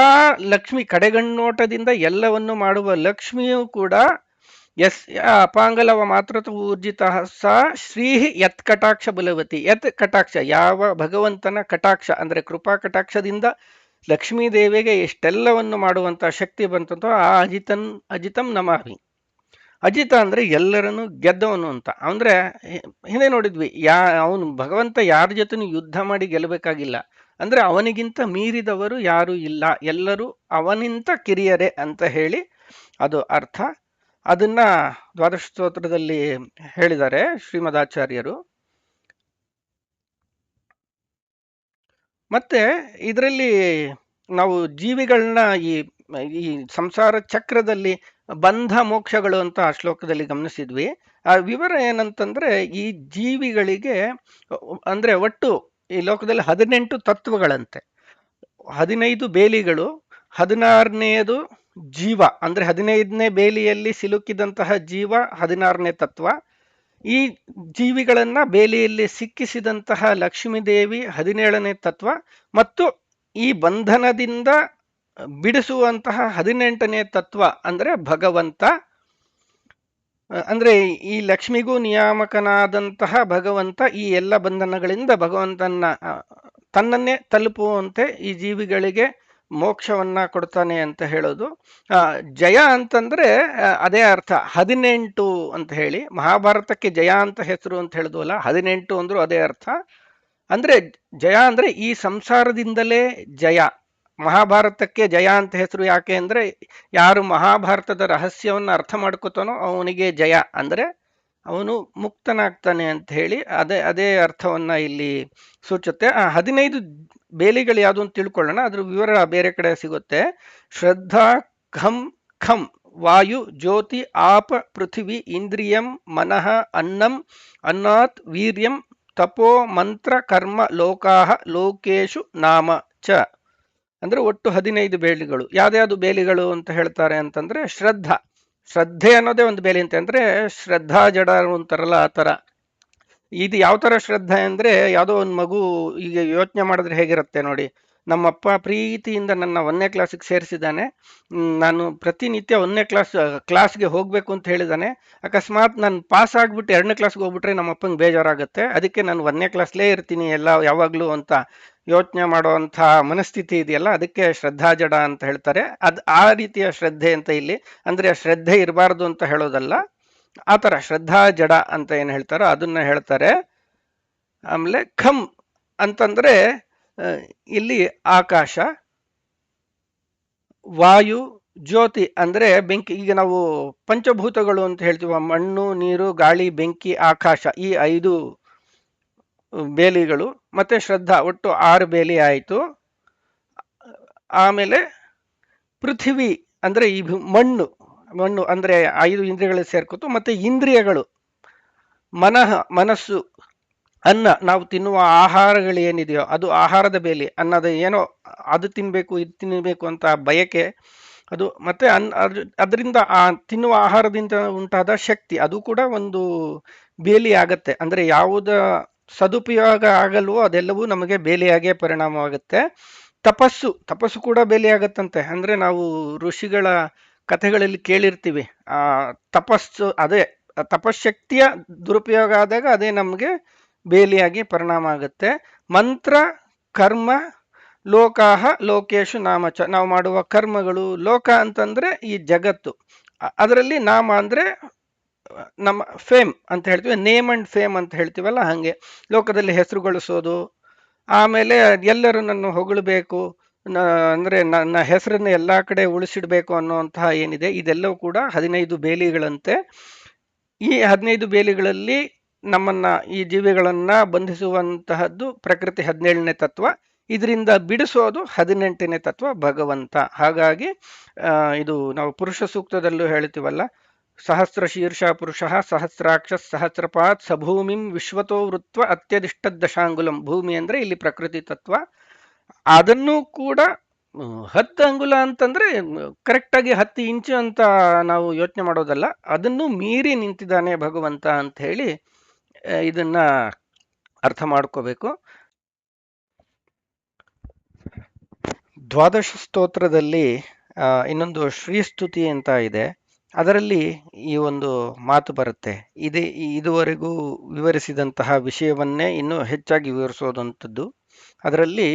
ಲಕ್ಷ್ಮಿ ಕಡೆಗಣ್ಣೋಟದಿಂದ ಎಲ್ಲವನ್ನು ಮಾಡುವ ಲಕ್ಷ್ಮಿಯೂ ಕೂಡ ಅಪಾಂಗಲವ ಮಾತೃತ ಊರ್ಜಿತ ಸ ಶ್ರೀ ಯತ್ ಕಟಾಕ್ಷ ಬಲವತಿ. ಯತ್ ಕಟಾಕ್ಷ ಯಾವ ಭಗವಂತನ ಕಟಾಕ್ಷ ಅಂದ್ರೆ ಕೃಪಾ ಕಟಾಕ್ಷದಿಂದ ಲಕ್ಷ್ಮೀ ದೇವಿಗೆ ಎಷ್ಟೆಲ್ಲವನ್ನು ಮಾಡುವಂತಹ ಶಕ್ತಿ ಬಂತಂತೋ ಆ ಅಜಿತಂ ನಮಾಮಿ. ಅಜಿತ ಅಂದ್ರೆ ಎಲ್ಲರನ್ನು ಗೆದ್ದವನು ಅಂತ. ಅಂದ್ರೆ ಹಿಂದೆ ನೋಡಿದ್ವಿ, ಅವನು ಭಗವಂತ ಯಾರ ಜೊತೆನೂ ಯುದ್ಧ ಮಾಡಿ ಗೆಲ್ಲಬೇಕಾಗಿಲ್ಲ. ಅಂದ್ರೆ ಅವನಿಗಿಂತ ಮೀರಿದವರು ಯಾರು ಇಲ್ಲ, ಎಲ್ಲರೂ ಅವನಿಂತ ಕಿರಿಯರೆ ಅಂತ ಹೇಳಿ ಅದು ಅರ್ಥ. ಅದನ್ನ ದ್ವಾದಶ ಸ್ತೋತ್ರದಲ್ಲಿ ಹೇಳಿದ್ದಾರೆ ಶ್ರೀಮದಾಚಾರ್ಯರು. ಮತ್ತೆ ಇದರಲ್ಲಿ ನಾವು ಜೀವಿಗಳನ್ನ ಈ ಈ ಸಂಸಾರ ಚಕ್ರದಲ್ಲಿ ಬಂಧ ಮೋಕ್ಷಗಳು ಅಂತ ಆ ಶ್ಲೋಕದಲ್ಲಿ ಗಮನಿಸಿದ್ವಿ. ಆ ವಿವರ ಏನಂತಂದ್ರೆ, ಈ ಜೀವಿಗಳಿಗೆ ಅಂದ್ರೆ ಒಟ್ಟು ಈ ಲೋಕದಲ್ಲಿ 18 ತತ್ವಗಳಂತೆ, 15 ಬೇಲಿಗಳು, 16ನೇದು ಜೀವ. ಅಂದ್ರೆ 15ನೇ ಬೇಲಿಯಲ್ಲಿ ಸಿಲುಕಿದಂತಹ ಜೀವ 16ನೇ ತತ್ವ. ಈ ಜೀವಿಗಳನ್ನ ಬೇಲಿಯಲ್ಲಿ ಸಿಕ್ಕಿಸಿದಂತಹ ಲಕ್ಷ್ಮೀದೇವಿ 17ನೇ ತತ್ವ. ಮತ್ತು ಈ ಬಂಧನದಿಂದ ಬಿಡಿಸುವಂತಹ 18ನೇ ತತ್ವ ಅಂದ್ರೆ ಭಗವಂತ. ಅಂದ್ರೆ ಈ ಲಕ್ಷ್ಮಿಗೂ ನಿಯಾಮಕನಾದಂತಹ ಭಗವಂತ ಈ ಎಲ್ಲ ಬಂಧನಗಳಿಂದ ಭಗವಂತನ ತನ್ನನ್ನೇ ತಲುಪುವಂತೆ ಈ ಜೀವಿಗಳಿಗೆ ಮೋಕ್ಷವನ್ನ ಕೊಡ್ತಾನೆ ಅಂತ ಹೇಳೋದು. ಜಯ ಅಂತಂದ್ರೆ ಅದೇ ಅರ್ಥ, 18 ಅಂತ ಹೇಳಿ. ಮಹಾಭಾರತಕ್ಕೆ ಜಯ ಅಂತ ಹೆಸರು ಅಂತ ಹೇಳಿದ್ವಲ್ಲ, 18 ಅಂದ್ರೂ ಅದೇ ಅರ್ಥ. ಅಂದ್ರೆ ಜಯ ಅಂದ್ರೆ ಈ ಸಂಸಾರದಿಂದಲೇ ಜಯ. ಮಹಾಭಾರತಕ್ಕೆ ಜಯ ಅಂತ ಹೆಸರು ಯಾಕೆ ಅಂದ್ರೆ, ಯಾರು ಮಹಾಭಾರತದ ರಹಸ್ಯವನ್ನು ಅರ್ಥ ಮಾಡ್ಕೋತಾನೋ ಅವನಿಗೆ ಜಯ, ಅಂದ್ರೆ ಅವನು ಮುಕ್ತನಾಗ್ತಾನೆ ಅಂತ ಹೇಳಿ ಅದೇ ಅದೇ ಅರ್ಥವನ್ನ ಇಲ್ಲಿ ಸೂಚುತ್ತೆ. ಆ 15 ಬೇಲಿಗಳು ಯಾವುದು ಅಂತ ತಿಳ್ಕೊಳ್ಳೋಣ, ಅದ್ರ ವಿವರ ಬೇರೆ ಕಡೆ ಸಿಗುತ್ತೆ. ಶ್ರದ್ಧಾ, ಖಂ ಖಂ, ವಾಯು, ಜ್ಯೋತಿ, ಆಪ, ಪೃಥಿವಿ, ಇಂದ್ರಿಯಂ, ಮನಃ, ಅನ್ನಂ, ಅನ್ನಾತ್, ವೀರ್ಯಂ, ತಪೋ, ಮಂತ್ರ, ಕರ್ಮ, ಲೋಕಾಹ, ಲೋಕೇಶು ನಾಮ ಚ. ಅಂದ್ರೆ ಒಟ್ಟು 15 ಬೇಲಿಗಳು. ಯಾವ್ದ್ಯಾವ್ದು ಬೇಲಿಗಳು ಅಂತ ಹೇಳ್ತಾರೆ ಅಂತಂದ್ರೆ, ಶ್ರದ್ಧೆ ಅನ್ನೋದೇ ಒಂದು ಬೇಲಿ ಅಂತ. ಅಂದ್ರೆ ಶ್ರದ್ಧಾ ಜಡ ಅಂತಾರಲ್ಲ ಆ ತರ. ಇದು ಯಾವ ತರ ಶ್ರದ್ಧೆ ಅಂದ್ರೆ, ಯಾವುದೋ ಒಂದು ಮಗು ಈಗ ಯೋಚನೆ ಮಾಡಿದ್ರೆ ಹೇಗಿರುತ್ತೆ ನೋಡಿ. ನಮ್ಮಪ್ಪ ಪ್ರೀತಿಯಿಂದ ನನ್ನ 1ನೇ ಕ್ಲಾಸಿಗೆ ಸೇರಿಸಿದ್ದಾನೆ, ನಾನು ಪ್ರತಿನಿತ್ಯ 1ನೇ ಕ್ಲಾಸ್ಗೆ ಹೋಗ್ಬೇಕು ಅಂತ ಹೇಳಿದಾನೆ. ಅಕಸ್ಮಾತ್ ನಾನು ಪಾಸ್ ಆಗ್ಬಿಟ್ಟು 2ನೇ ಕ್ಲಾಸ್ಗೆ ಹೋಗ್ಬಿಟ್ರೆ ನಮ್ಮಪ್ಪಂಗೆ ಬೇಜಾರಾಗುತ್ತೆ. ಅದಕ್ಕೆ ನಾನು 1ನೇ ಕ್ಲಾಸ್ಲೇ ಇರ್ತೀನಿ ಯಾವಾಗ್ಲೂ ಅಂತ ಯೋಚನೆ ಮಾಡುವಂಥ ಮನಸ್ಥಿತಿ ಇದೆಯಲ್ಲ, ಅದಕ್ಕೆ ಶ್ರದ್ಧಾ ಜಡ ಅಂತ ಹೇಳ್ತಾರೆ. ಆ ರೀತಿಯ ಶ್ರದ್ಧೆ ಅಂತ ಇಲ್ಲಿ. ಅಂದ್ರೆ ಶ್ರದ್ಧೆ ಇರಬಾರ್ದು ಅಂತ ಹೇಳೋದಲ್ಲ, ಆ ತರ ಶ್ರದ್ಧಾ ಜಡ ಅಂತ ಏನ್ ಹೇಳ್ತಾರೋ ಅದನ್ನ ಹೇಳ್ತಾರೆ. ಆಮೇಲೆ ಖಂ ಅಂತಂದ್ರೆ ಇಲ್ಲಿ ಆಕಾಶ, ವಾಯು, ಜ್ಯೋತಿ ಅಂದ್ರೆ ಬೆಂಕಿ. ಈಗ ನಾವು ಪಂಚಭೂತಗಳು ಅಂತ ಹೇಳ್ತೀವಿ, ಮಣ್ಣು, ನೀರು, ಗಾಳಿ, ಬೆಂಕಿ, ಆಕಾಶ, ಈ 5 ಬೇಲಿಗಳು. ಮತ್ತೆ ಶ್ರದ್ಧಾ, ಒಟ್ಟು 6 ಬೇಲಿ ಆಯಿತು. ಆಮೇಲೆ ಪೃಥ್ವಿ ಅಂದ್ರೆ ಈ ಮಣ್ಣು ಅಂದ್ರೆ 5 ಇಂದ್ರಿಯಗಳು ಸೇರ್ಕೊತು. ಮತ್ತೆ ಇಂದ್ರಿಯಗಳು, ಮನಸ್ಸು, ಅನ್ನ, ನಾವು ತಿನ್ನುವ ಆಹಾರಗಳು ಏನಿದೆಯೋ ಅದು ಆಹಾರದ ಬೇಲಿ. ಅನ್ನದ ಏನೋ ಅದು ತಿನ್ಬೇಕು ಇದು ತಿನ್ನಬೇಕು ಅಂತ ಬಯಕೆ ಅದು. ಮತ್ತೆ ಅದರಿಂದ ಆ ತಿನ್ನುವ ಆಹಾರದಿಂದ ಉಂಟಾದ ಶಕ್ತಿ, ಅದು ಕೂಡ ಒಂದು ಬೇಲಿ ಆಗತ್ತೆ. ಅಂದ್ರೆ ಯಾವುದ ಸದುಪಯೋಗ ಆಗಲ್ವೋ ಅದೆಲ್ಲವೂ ನಮಗೆ ಬೇಲಿಯಾಗೇ ಪರಿಣಾಮವಾಗುತ್ತೆ. ತಪಸ್ಸು ಕೂಡ ಬೇಲಿ ಆಗತ್ತಂತೆ. ಅಂದ್ರೆ ನಾವು ಋಷಿಗಳ ಕಥೆಗಳಲ್ಲಿ ಕೇಳಿರ್ತೀವಿ, ಆ ತಪಸ್ಸು ಅದೇ ತಪಶಕ್ತಿಯ ದುರುಪಯೋಗ ಆದಾಗ ಅದೇ ನಮಗೆ ಬೇಲಿಯಾಗಿ ಪರಿಣಾಮ ಆಗುತ್ತೆ. ಮಂತ್ರ, ಕರ್ಮ, ಲೋಕಾಹ, ಲೋಕೇಶು ನಾಮಚ, ನಾವು ಮಾಡುವ ಕರ್ಮಗಳು. ಲೋಕ ಅಂತಂದ್ರೆ ಈ ಜಗತ್ತು, ಅದರಲ್ಲಿ ನಾಮ ಅಂದ್ರೆ ನಮ್ಮ ಫೇಮ್ ಅಂತ ಹೇಳ್ತೀವಿ, ನೇಮ್ ಅಂಡ್ ಫೇಮ್ ಅಂತ ಹೇಳ್ತೀವಲ್ಲ, ಹಂಗೆ ಲೋಕದಲ್ಲಿ ಹೆಸರು ಗಳಿಸೋದು. ಆಮೇಲೆ ಎಲ್ಲರೂ ನನ್ನ ಹೊಗಳಬೇಕು, ಅಂದ್ರೆ ನನ್ನ ಹೆಸರನ್ನ ಎಲ್ಲಾ ಕಡೆ ಉಳಿಸಿಡ್ಬೇಕು ಅನ್ನುವಂತಹ ಏನಿದೆ, ಇದೆಲ್ಲವೂ ಕೂಡ 15 ಬೇಲಿಗಳಂತೆ. ಈ 15 ಬೇಲಿಗಳಲ್ಲಿ ನಮ್ಮನ್ನ, ಈ ಜೀವಿಗಳನ್ನ ಬಂಧಿಸುವಂತಹದ್ದು ಪ್ರಕೃತಿ 17ನೇ ತತ್ವ. ಇದರಿಂದ ಬಿಡಿಸೋದು 18ನೇ ತತ್ವ ಭಗವಂತ. ಹಾಗಾಗಿ ಇದು ನಾವು ಪುರುಷ ಸೂಕ್ತದಲ್ಲೂ ಹೇಳ್ತೀವಲ್ಲ, ಸಹಸ್ರ ಶೀರ್ಷ ಪುರುಷ ಸಹಸ್ರಾಕ್ಷ ಸಹಸ್ರಪಾತ್ ಸಭೂಮಿಂ ವಿಶ್ವತೋ ವೃತ್ವ ಅತ್ಯದಿಷ್ಟ ದಶಾಂಗುಲಂ. ಭೂಮಿ ಅಂದ್ರೆ ಇಲ್ಲಿ ಪ್ರಕೃತಿ ತತ್ವ. ಅದನ್ನು ಕೂಡ 10 ಅಂಗುಲ ಅಂತಂದ್ರೆ ಕರೆಕ್ಟ್ ಆಗಿ 10 ಇಂಚು ಅಂತ ನಾವು ಯೋಚನೆ ಮಾಡೋದಲ್ಲ, ಅದನ್ನು ಮೀರಿ ನಿಂತಿದ್ದಾನೆ ಭಗವಂತ ಅಂತ ಹೇಳಿ ಇದನ್ನ ಅರ್ಥ ಮಾಡ್ಕೋಬೇಕು. ದ್ವಾದಶ ಸ್ತೋತ್ರದಲ್ಲಿ ಇನ್ನೊಂದು ಶ್ರೀಸ್ತುತಿ ಅಂತ ಇದೆ. ಅದರಲ್ಲಿ ಈ ಒಂದು ಮಾತು ಬರುತ್ತೆ, ಇದುವರೆಗೂ ವಿವರಿಸಿದಂತಹ ವಿಷಯವನ್ನೇ ಇನ್ನೂ ಹೆಚ್ಚಾಗಿ ವಿವರಿಸೋದಂಥದ್ದು. ಅದರಲ್ಲಿ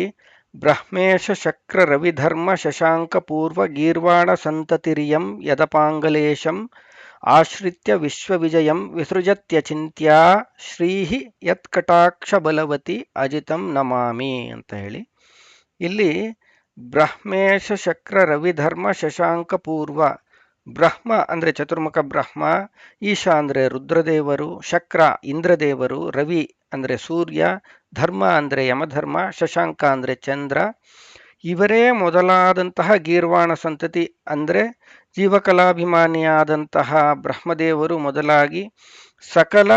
ಬ್ರಹ್ಮೇಶ ಶಕ್ರ ರವಿಧರ್ಮ ಶಶಾಂಕ ಪೂರ್ವ ಗೀರ್ವಾಣ ಸಂತತಿರಿಯಂ ಯದಪಾಂಗಲೇಶಂ ಆಶ್ರಿತ್ಯ ವಿಶ್ವವಿಜಯಂ ವಿಸೃಜತ್ಯಚಿಂತ್ಯಾ ಶ್ರೀಃ ಯತ್ಕಟಾಕ್ಷ ಬಲವತಿ ಅಜಿತಂ ನಮಾಮಿ ಅಂತ ಹೇಳಿ ಇಲ್ಲಿ ಬ್ರಹ್ಮೇಶ ಶಕ್ರ ರವಿಧರ್ಮ ಶಶಾಂಕ ಪೂರ್ವ ಬ್ರಹ್ಮ ಅಂದ್ರೆ ಚತುರ್ಮುಖ ಬ್ರಹ್ಮ, ಈಶ ಅಂದ್ರೆ ರುದ್ರದೇವರು, ಶಕ್ರ ಇಂದ್ರದೇವರು, ರವಿ ಅಂದ್ರೆ ಸೂರ್ಯ, ಧರ್ಮ ಅಂದ್ರೆ ಯಮಧರ್ಮ, ಶಶಾಂಕ ಅಂದ್ರೆ ಚಂದ್ರ, ಇವರೇ ಮೊದಲಾದಂತಹ ಗೀರ್ವಾಣ ಸಂತತಿ ಅಂದ್ರೆ ಜೀವಕಲಾಭಿಮಾನಿಯಾದಂತಹ ಬ್ರಹ್ಮದೇವರು ಮೊದಲಾಗಿ ಸಕಲ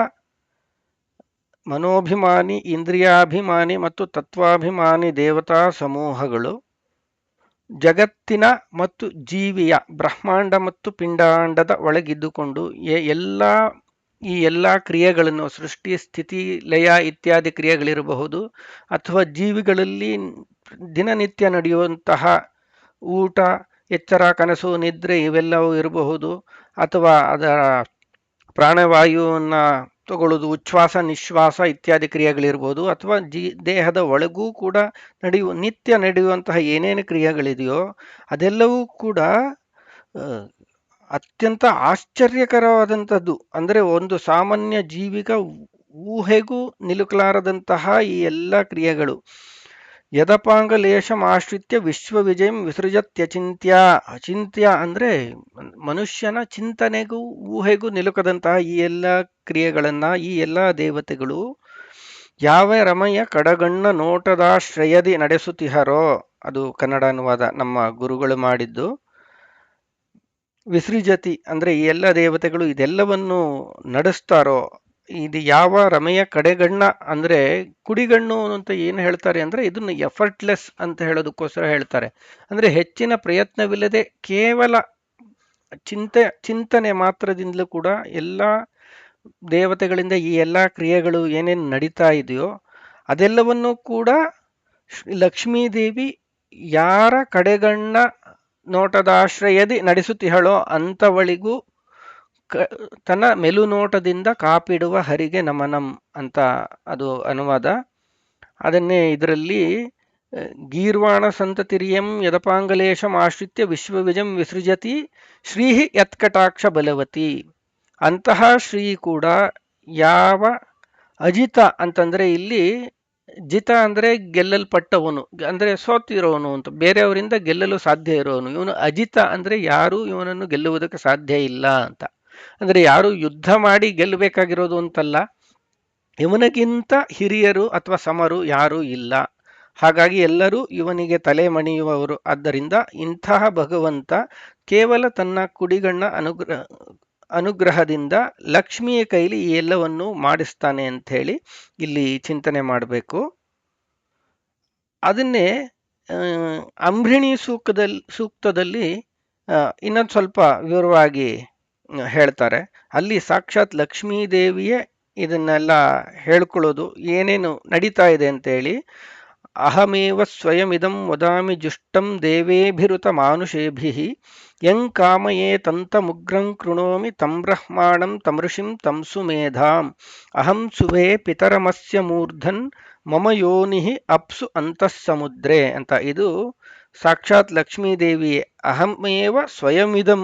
ಮನೋಭಿಮಾನಿ, ಇಂದ್ರಿಯಾಭಿಮಾನಿ ಮತ್ತು ತತ್ವಾಭಿಮಾನಿ ದೇವತಾ ಸಮೂಹಗಳು ಜಗತ್ತಿನ ಮತ್ತು ಜೀವಿಯ ಬ್ರಹ್ಮಾಂಡ ಮತ್ತು ಪಿಂಡಾಂಡದ ಒಳಗಿದ್ದುಕೊಂಡು ಈ ಎಲ್ಲ ಕ್ರಿಯೆಗಳನ್ನು ಸೃಷ್ಟಿ ಸ್ಥಿತಿ ಲಯ ಇತ್ಯಾದಿ ಕ್ರಿಯೆಗಳಿರಬಹುದು, ಅಥವಾ ಜೀವಿಗಳಲ್ಲಿ ದಿನನಿತ್ಯ ನಡೆಯುವಂತಹ ಊಟ, ಎಚ್ಚರ, ಕನಸು, ನಿದ್ರೆ ಇವೆಲ್ಲವೂ ಇರಬಹುದು, ಅಥವಾ ಅದರ ಪ್ರಾಣವಾಯುವನ್ನು ತಗೊಳ್ಳೋದು, ಉಚ್ಛ್ವಾಸ ನಿಶ್ವಾಸ ಇತ್ಯಾದಿ ಕ್ರಿಯೆಗಳಿರ್ಬೋದು, ಅಥವಾ ದೇಹದ ಒಳಗೂ ಕೂಡ ನಿತ್ಯ ನಡೆಯುವಂತಹ ಏನೇನು ಕ್ರಿಯೆಗಳಿದೆಯೋ ಅದೆಲ್ಲವೂ ಕೂಡ ಅತ್ಯಂತ ಆಶ್ಚರ್ಯಕರವಾದಂಥದ್ದು. ಅಂದರೆ ಒಂದು ಸಾಮಾನ್ಯ ಜೀವಿಗ ಊಹೆಗೂ ನಿಲುಕಲಾರದಂತಹ ಈ ಎಲ್ಲ ಕ್ರಿಯೆಗಳು. ಯದಪಾಂಗಲೇಶಂ ಆಶ್ರಿತ್ಯ ವಿಶ್ವವಿಜಯಂ ವಿಸೃಜತ್ಯಚಿಂತ್ಯ. ಅಚಿಂತ್ಯ ಅಂದ್ರೆ ಮನುಷ್ಯನ ಚಿಂತನೆಗೂ ಊಹೆಗೂ ನಿಲುಕದಂತಹ ಈ ಎಲ್ಲ ಕ್ರಿಯೆಗಳನ್ನ ಈ ಎಲ್ಲ ದೇವತೆಗಳು ಯಾವ ರಮಯ ಕಡಗಣ್ಣ ನೋಟದಾಶ್ರಯದಿ ನಡೆಸುತ್ತಿಹರೋ, ಅದು ಕನ್ನಡ ಅನುವಾದ ನಮ್ಮ ಗುರುಗಳು ಮಾಡಿದ್ದು. ವಿಸೃಜತಿ ಅಂದ್ರೆ ಈ ಎಲ್ಲ ದೇವತೆಗಳು ಇದೆಲ್ಲವನ್ನು ನಡೆಸ್ತಾರೋ, ಇದು ಯಾವ ರಮೆಯ ಕಡೆಗಣ್ಣ ಅಂದ್ರೆ ಕುಡಿಗಣ್ಣು ಅಂತ ಏನು ಹೇಳ್ತಾರೆ ಅಂದ್ರೆ ಇದನ್ನು ಎಫರ್ಟ್ಲೆಸ್ ಅಂತ ಹೇಳೋದಕ್ಕೋಸ್ಕರ ಹೇಳ್ತಾರೆ. ಅಂದ್ರೆ ಹೆಚ್ಚಿನ ಪ್ರಯತ್ನವಿಲ್ಲದೆ ಕೇವಲ ಚಿಂತನೆ ಮಾತ್ರದಿಂದಲೂ ಕೂಡ ಎಲ್ಲ ದೇವತೆಗಳಿಂದ ಈ ಎಲ್ಲ ಕ್ರಿಯೆಗಳು ಏನೇನು ನಡೀತಾ ಇದೆಯೋ ಅದೆಲ್ಲವನ್ನೂ ಕೂಡ ಲಕ್ಷ್ಮೀದೇವಿ ಯಾರ ಕಡೆಗಣ್ಣ ನೋಟದಾಶ್ರಯದಿ ನಡೆಸುತ್ತಿಹಳೋ ಅಂಥವಳಿಗೂ ತನ್ನ ಮೆಲುನೋಟದಿಂದ ಕಾಪಿಡುವ ಹರಿಗೆ ನಮನಂ ಅಂತ ಅದು ಅನುವಾದ. ಅದನ್ನೇ ಇದರಲ್ಲಿ ಗೀರ್ವಾಣ ಸಂತತಿರಿಯಂ ಯದಪಾಂಗಲೇಶಂ ಆಶ್ರಿತ್ಯ ವಿಶ್ವವಿಜಂ ವಿಸೃಜತಿ ಶ್ರೀಹಿ ಯತ್ಕಟಾಕ್ಷ ಬಲವತಿ. ಅಂತಹ ಶ್ರೀ ಕೂಡ ಯಾವ ಅಜಿತ ಅಂತಂದ್ರೆ ಇಲ್ಲಿ ಜಿತ ಅಂದ್ರೆ ಗೆಲ್ಲಲ್ಪಟ್ಟವನು, ಅಂದ್ರೆ ಸೋತಿರೋನು ಅಂತ, ಬೇರೆಯವರಿಂದ ಗೆಲ್ಲಲು ಸಾಧ್ಯ ಇರೋನು. ಇವನು ಅಜಿತ ಅಂದ್ರೆ ಯಾರು ಇವನನ್ನು ಗೆಲ್ಲುವುದಕ್ಕೆ ಸಾಧ್ಯ ಇಲ್ಲ ಅಂತ. ಅಂದ್ರೆ ಯಾರು ಯುದ್ಧ ಮಾಡಿ ಗೆಲ್ಲಬೇಕಾಗಿರೋದು ಅಂತಲ್ಲ, ಇವನಿಗಿಂತ ಹಿರಿಯರು ಅಥವಾ ಸಮರು ಯಾರೂ ಇಲ್ಲ. ಹಾಗಾಗಿ ಎಲ್ಲರೂ ಇವನಿಗೆ ತಲೆ ಮಣಿಯುವವರು. ಆದ್ದರಿಂದ ಇಂತಹ ಭಗವಂತ ಕೇವಲ ತನ್ನ ಕುಡಿಗಣ್ಣ ಅನುಗ್ರಹದಿಂದ ಲಕ್ಷ್ಮಿಯ ಕೈಲಿ ಈ ಎಲ್ಲವನ್ನು ಮಾಡಿಸ್ತಾನೆ ಅಂತ ಹೇಳಿ ಇಲ್ಲಿ ಚಿಂತನೆ ಮಾಡಬೇಕು. ಅದನ್ನೇ ಅಂಬ್ರಿಣಿ ಸೂಕ್ತದಲ್ಲಿ ಇನ್ನೊಂದು ಸ್ವಲ್ಪ ವಿವರವಾಗಿ ಹೇಳ್ತಾರೆ. ಅಲ್ಲಿ ಸಾಕ್ಷಾತ್ ಲಕ್ಷ್ಮೀದೇವಿಯೇ ಇದನ್ನೆಲ್ಲ ಹೇಳ್ಕೊಳ್ಳೋದು, ಏನೇನು ನಡೀತಾ ಇದೆ ಅಂತೇಳಿ. ಅಹಮೇವ ಸ್ವಯಮಿದಂ ವದಾಮಿ ಜುಷ್ಟಂ ದೇವೇಭಿರುತ ಮಾನುಷೇಭಿಃ ಯಂ ಕಾಮಯೇ ತಂತಮುಗ್ರಂ ಕೃಣೋಮಿ ತಂ ಬ್ರಹ್ಮಾಣಂ ತಮೃಷಿಂ ತಂ ಸುಮೇಧಾಂ ಅಹಂ ಸುವೇ ಪಿತರಮಸ್ಯ ಮೂರ್ಧನ್ ಮಮ ಯೋನಿಃ ಅಪ್ಸು ಅಂತಃಸಮುದ್ರೇ ಅಂತ. ಇದು ಸಾಕ್ಷಾತ್ ಲಕ್ಷ್ಮೀದೇವಿಯೇ ಅಹಮೇವ ಸ್ವಯಮಿದಂ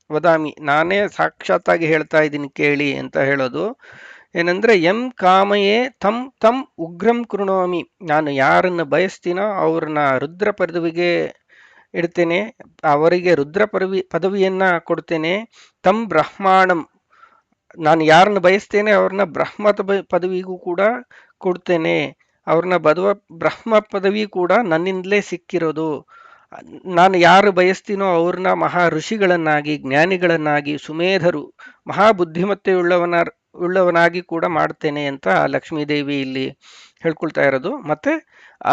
ವದಾಮಿ, ನಾನೇ ಸಾಕ್ಷಾತ್ತಾಗಿ ಹೇಳ್ತಾ ಇದ್ದೀನಿ ಕೇಳಿ ಅಂತ ಹೇಳೋದು. ಏನಂದ್ರೆ ಎಂ ಕಾಮಯೇ ತಂ ತಂ ಉಗ್ರಂ ಕೃಣೋಮಿ, ನಾನು ಯಾರನ್ನು ಬಯಸ್ತೀನೋ ಅವ್ರನ್ನ ರುದ್ರ ಪದವಿಗೆ ಇಡ್ತೇನೆ, ಅವರಿಗೆ ರುದ್ರ ಪದವಿಯನ್ನ ಕೊಡ್ತೇನೆ. ತಂ ಬ್ರಹ್ಮಾಣಂ, ನಾನು ಯಾರನ್ನು ಬಯಸ್ತೇನೆ ಅವ್ರನ್ನ ಬ್ರಹ್ಮ ಪದವಿಗೂ ಕೂಡ ಕೊಡ್ತೇನೆ. ಅವ್ರನ್ನ ಬ್ರಹ್ಮ ಪದವಿ ಕೂಡ ನನ್ನಿಂದಲೇ ಸಿಕ್ಕಿರೋದು. ನಾನು ಯಾರು ಬಯಸ್ತೀನೋ ಅವ್ರನ್ನ ಮಹಾ ಋಷಿಗಳನ್ನಾಗಿ, ಜ್ಞಾನಿಗಳನ್ನಾಗಿ, ಸುಮೇಧರು, ಉಳ್ಳವನಾಗಿ ಕೂಡ ಮಾಡ್ತೇನೆ ಅಂತ ಲಕ್ಷ್ಮೀದೇವಿ ಇಲ್ಲಿ ಹೇಳ್ಕೊಳ್ತಾ ಇರೋದು. ಮತ್ತೆ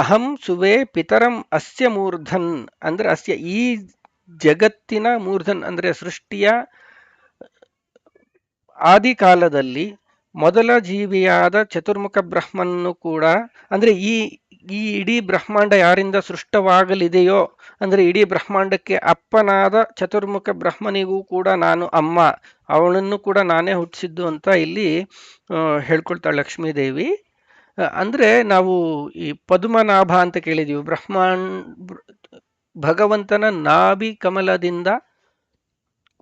ಅಹಂ ಸುವೇ ಪಿತರಂ ಅಸ್ಯ ಮೂರ್ಧನ್ ಅಂದ್ರೆ ಅಸ್ಯ ಈ ಜಗತ್ತಿನ ಮೂರ್ಧನ್ ಅಂದ್ರೆ ಸೃಷ್ಟಿಯ ಆದಿಕಾಲದಲ್ಲಿ ಮೊದಲ ಜೀವಿಯಾದ ಚತುರ್ಮುಖ ಬ್ರಹ್ಮನ್ನು ಕೂಡ, ಅಂದ್ರೆ ಈ ಇಡೀ ಬ್ರಹ್ಮಾಂಡ ಯಾರಿಂದ ಸೃಷ್ಟವಾಗಲಿದೆಯೋ, ಅಂದ್ರೆ ಇಡೀ ಬ್ರಹ್ಮಾಂಡಕ್ಕೆ ಅಪ್ಪನಾದ ಚತುರ್ಮುಖ ಬ್ರಹ್ಮನಿಗೂ ಕೂಡ ನಾನು ಅಮ್ಮ, ಅವಳನ್ನು ಕೂಡ ನಾನೇ ಹುಟ್ಟಿಸಿದ್ದು ಅಂತ ಇಲ್ಲಿ ಹೇಳ್ಕೊಳ್ತಾಳೆ ಲಕ್ಷ್ಮೀದೇವಿ. ಅಂದ್ರೆ ನಾವು ಈ ಪದ್ಮನಾಭ ಅಂತ ಕೇಳಿದೀವಿ. ಭಗವಂತನ ನಾಭಿ ಕಮಲದಿಂದ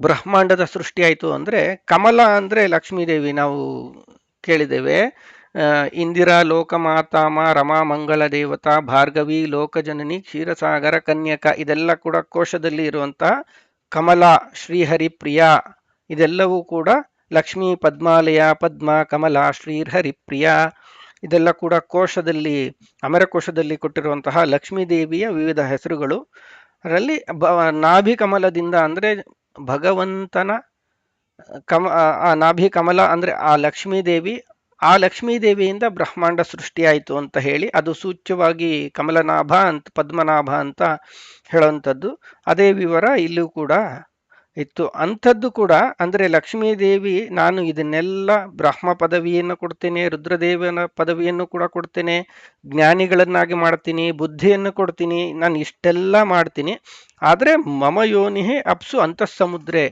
ಬ್ರಹ್ಮಾಂಡದ ಸೃಷ್ಟಿ ಆಯಿತು ಅಂದರೆ ಕಮಲ ಅಂದರೆ ಲಕ್ಷ್ಮೀದೇವಿ ನಾವು ಕೇಳಿದ್ದೇವೆ. ಇಂದಿರಾ ಲೋಕಮಾತಾಮ ರಮಾ ಮಂಗಳ ದೇವತಾ ಭಾರ್ಗವಿ ಲೋಕಜನನಿ ಕ್ಷೀರಸಾಗರ ಕನ್ಯಕ ಇದೆಲ್ಲ ಕೂಡ ಕೋಶದಲ್ಲಿ ಇರುವಂತಹ ಕಮಲ ಶ್ರೀಹರಿಪ್ರಿಯ ಇದೆಲ್ಲವೂ ಕೂಡ ಲಕ್ಷ್ಮೀ ಪದ್ಮಾಲಯ ಪದ್ಮ ಕಮಲ ಶ್ರೀಹರಿಪ್ರಿಯ ಇದೆಲ್ಲ ಕೂಡ ಕೋಶದಲ್ಲಿ ಅಮರಕೋಶದಲ್ಲಿ ಕೊಟ್ಟಿರುವಂತಹ ಲಕ್ಷ್ಮೀದೇವಿಯ ವಿವಿಧ ಹೆಸರುಗಳು. ಅದರಲ್ಲಿ ನಾಭಿ ಕಮಲದಿಂದ ಅಂದರೆ ಭಗವಂತನ ಆ ನಾಭಿ ಕಮಲ ಅಂದ್ರೆ ಆ ಲಕ್ಷ್ಮೀದೇವಿ, ಆ ಲಕ್ಷ್ಮೀದೇವಿಯಿಂದ ಬ್ರಹ್ಮಾಂಡ ಸೃಷ್ಟಿಯಾಯಿತು ಅಂತ ಹೇಳಿ ಅದು ಸೂಚ್ಯವಾಗಿ ಕಮಲನಾಭ ಅಂತ ಪದ್ಮನಾಭ ಅಂತ ಹೇಳುವಂಥದ್ದು. ಅದೇ ವಿವರ ಇಲ್ಲೂ ಕೂಡ ಇತ್ತು. ಅಂಥದ್ದು ಕೂಡ ಅಂದರೆ ಲಕ್ಷ್ಮೀದೇವಿ ನಾನು ಇದನ್ನೆಲ್ಲ ಬ್ರಹ್ಮ ಪದವಿಯನ್ನು ಕೊಡ್ತೇನೆ, ರುದ್ರದೇವನ ಪದವಿಯನ್ನು ಕೂಡ ಕೊಡ್ತೇನೆ, ಜ್ಞಾನಿಗಳನ್ನಾಗಿ ಮಾಡ್ತೀನಿ, ಬುದ್ಧಿಯನ್ನು ಕೊಡ್ತೀನಿ, ನಾನು ಇಷ್ಟೆಲ್ಲ ಮಾಡ್ತೀನಿ, ಆದರೆ ಮಮ ಯೋನಿಹೆ ಅಪ್ಸು ಅಂತಃಸಮುದ್ರೆ,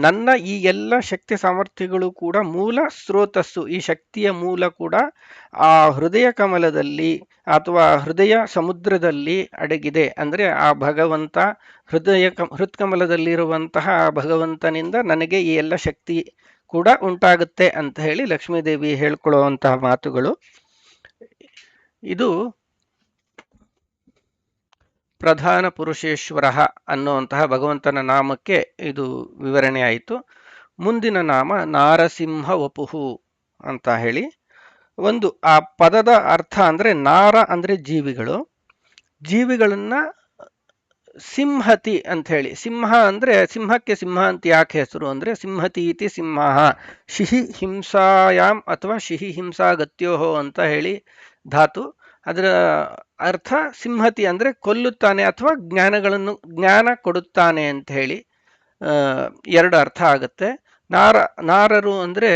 ನನ್ನ ಈ ಎಲ್ಲ ಶಕ್ತಿ ಸಾಮರ್ಥ್ಯಗಳು ಕೂಡ ಮೂಲ ಸ್ರೋತಸ್ಸು, ಈ ಶಕ್ತಿಯ ಮೂಲ ಕೂಡ ಆ ಹೃದಯ ಕಮಲದಲ್ಲಿ ಅಥವಾ ಹೃದಯ ಸಮುದ್ರದಲ್ಲಿ ಅಡಗಿದೆ. ಅಂದರೆ ಆ ಭಗವಂತ ಹೃತ್ಕಮಲದಲ್ಲಿರುವಂತಹ ಭಗವಂತನಿಂದ ನನಗೆ ಈ ಎಲ್ಲ ಶಕ್ತಿ ಕೂಡ ಉಂಟಾಗುತ್ತೆ ಅಂತ ಹೇಳಿ ಲಕ್ಷ್ಮೀದೇವಿ ಹೇಳ್ಕೊಳ್ಳುವಂತಹ ಮಾತುಗಳು. ಇದು ಪ್ರಧಾನ ಪುರುಷೇಶ್ವರ ಅನ್ನುವಂತಹ ಭಗವಂತನ ನಾಮಕ್ಕೆ ಇದು ವಿವರಣೆ ಆಯಿತು. ಮುಂದಿನ ನಾಮ ನಾರಸಿಂಹ ವಪುಹು ಅಂತ ಹೇಳಿ. ಒಂದು ಆ ಪದದ ಅರ್ಥ ಅಂದರೆ ನಾರ ಅಂದರೆ ಜೀವಿಗಳು, ಜೀವಿಗಳನ್ನ ಸಿಂಹತಿ ಅಂತ ಹೇಳಿ. ಸಿಂಹ ಅಂದ್ರೆ ಸಿಂಹಕ್ಕೆ ಸಿಂಹ ಅಂತ ಯಾಕೆ ಹೆಸರು ಅಂದ್ರೆ ಸಿಂಹತಿ ಇತಿ ಸಿಂಹ ಶಿಹಿ ಹಿಂಸಾಯಾಮ್ ಅಥವಾ ಶಿಹಿ ಹಿಂಸಾ ಗತ್ಯೋಹೋ ಅಂತ ಹೇಳಿ ಧಾತು. ಅದರ ಅರ್ಥ ಸಿಂಹತಿ ಅಂದ್ರೆ ಕೊಲ್ಲುತ್ತಾನೆ ಅಥವಾ ಜ್ಞಾನ ಕೊಡುತ್ತಾನೆ ಅಂತ ಹೇಳಿ ಎರಡು ಅರ್ಥ ಆಗುತ್ತೆ. ನಾರರು ಅಂದ್ರೆ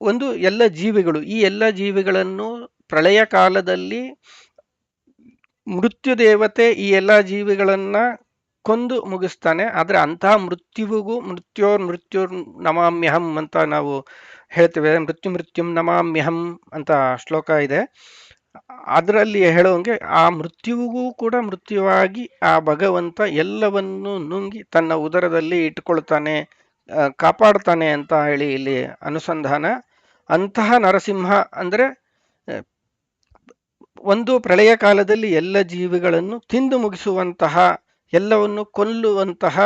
ಒಂದು ಎಲ್ಲ ಜೀವಿಗಳು, ಈ ಎಲ್ಲ ಜೀವಿಗಳನ್ನು ಪ್ರಳಯ ಕಾಲದಲ್ಲಿ ಮೃತ್ಯು ಈ ಎಲ್ಲ ಜೀವಿಗಳನ್ನ ಕೊಂದು ಮುಗಿಸ್ತಾನೆ. ಆದರೆ ಅಂತಹ ಮೃತ್ಯೋರ್ ನಮಾಮ್ಯಹಂ ಅಂತ ನಾವು ಹೇಳ್ತೇವೆ. ಮೃತ್ಯುಂ ನಮಾಮ್ಯಹಂ ಅಂತ ಶ್ಲೋಕ ಇದೆ. ಅದರಲ್ಲಿ ಹೇಳುವಂಗೆ ಆ ಮೃತ್ಯುವಿಗೂ ಕೂಡ ಮೃತ್ಯುವಾಗಿ ಆ ಭಗವಂತ ಎಲ್ಲವನ್ನು ನುಂಗಿ ತನ್ನ ಉದರದಲ್ಲಿ ಇಟ್ಕೊಳ್ತಾನೆ, ಕಾಪಾಡ್ತಾನೆ ಅಂತ ಹೇಳಿ ಇಲ್ಲಿ ಅನುಸಂಧಾನ. ಅಂತಹ ನರಸಿಂಹ ಅಂದ್ರೆ ಒಂದು ಪ್ರಳಯ ಕಾಲದಲ್ಲಿ ಎಲ್ಲ ಜೀವಿಗಳನ್ನು ತಿಂದು ಮುಗಿಸುವಂತಹ, ಎಲ್ಲವನ್ನು ಕೊಲ್ಲುವಂತಹ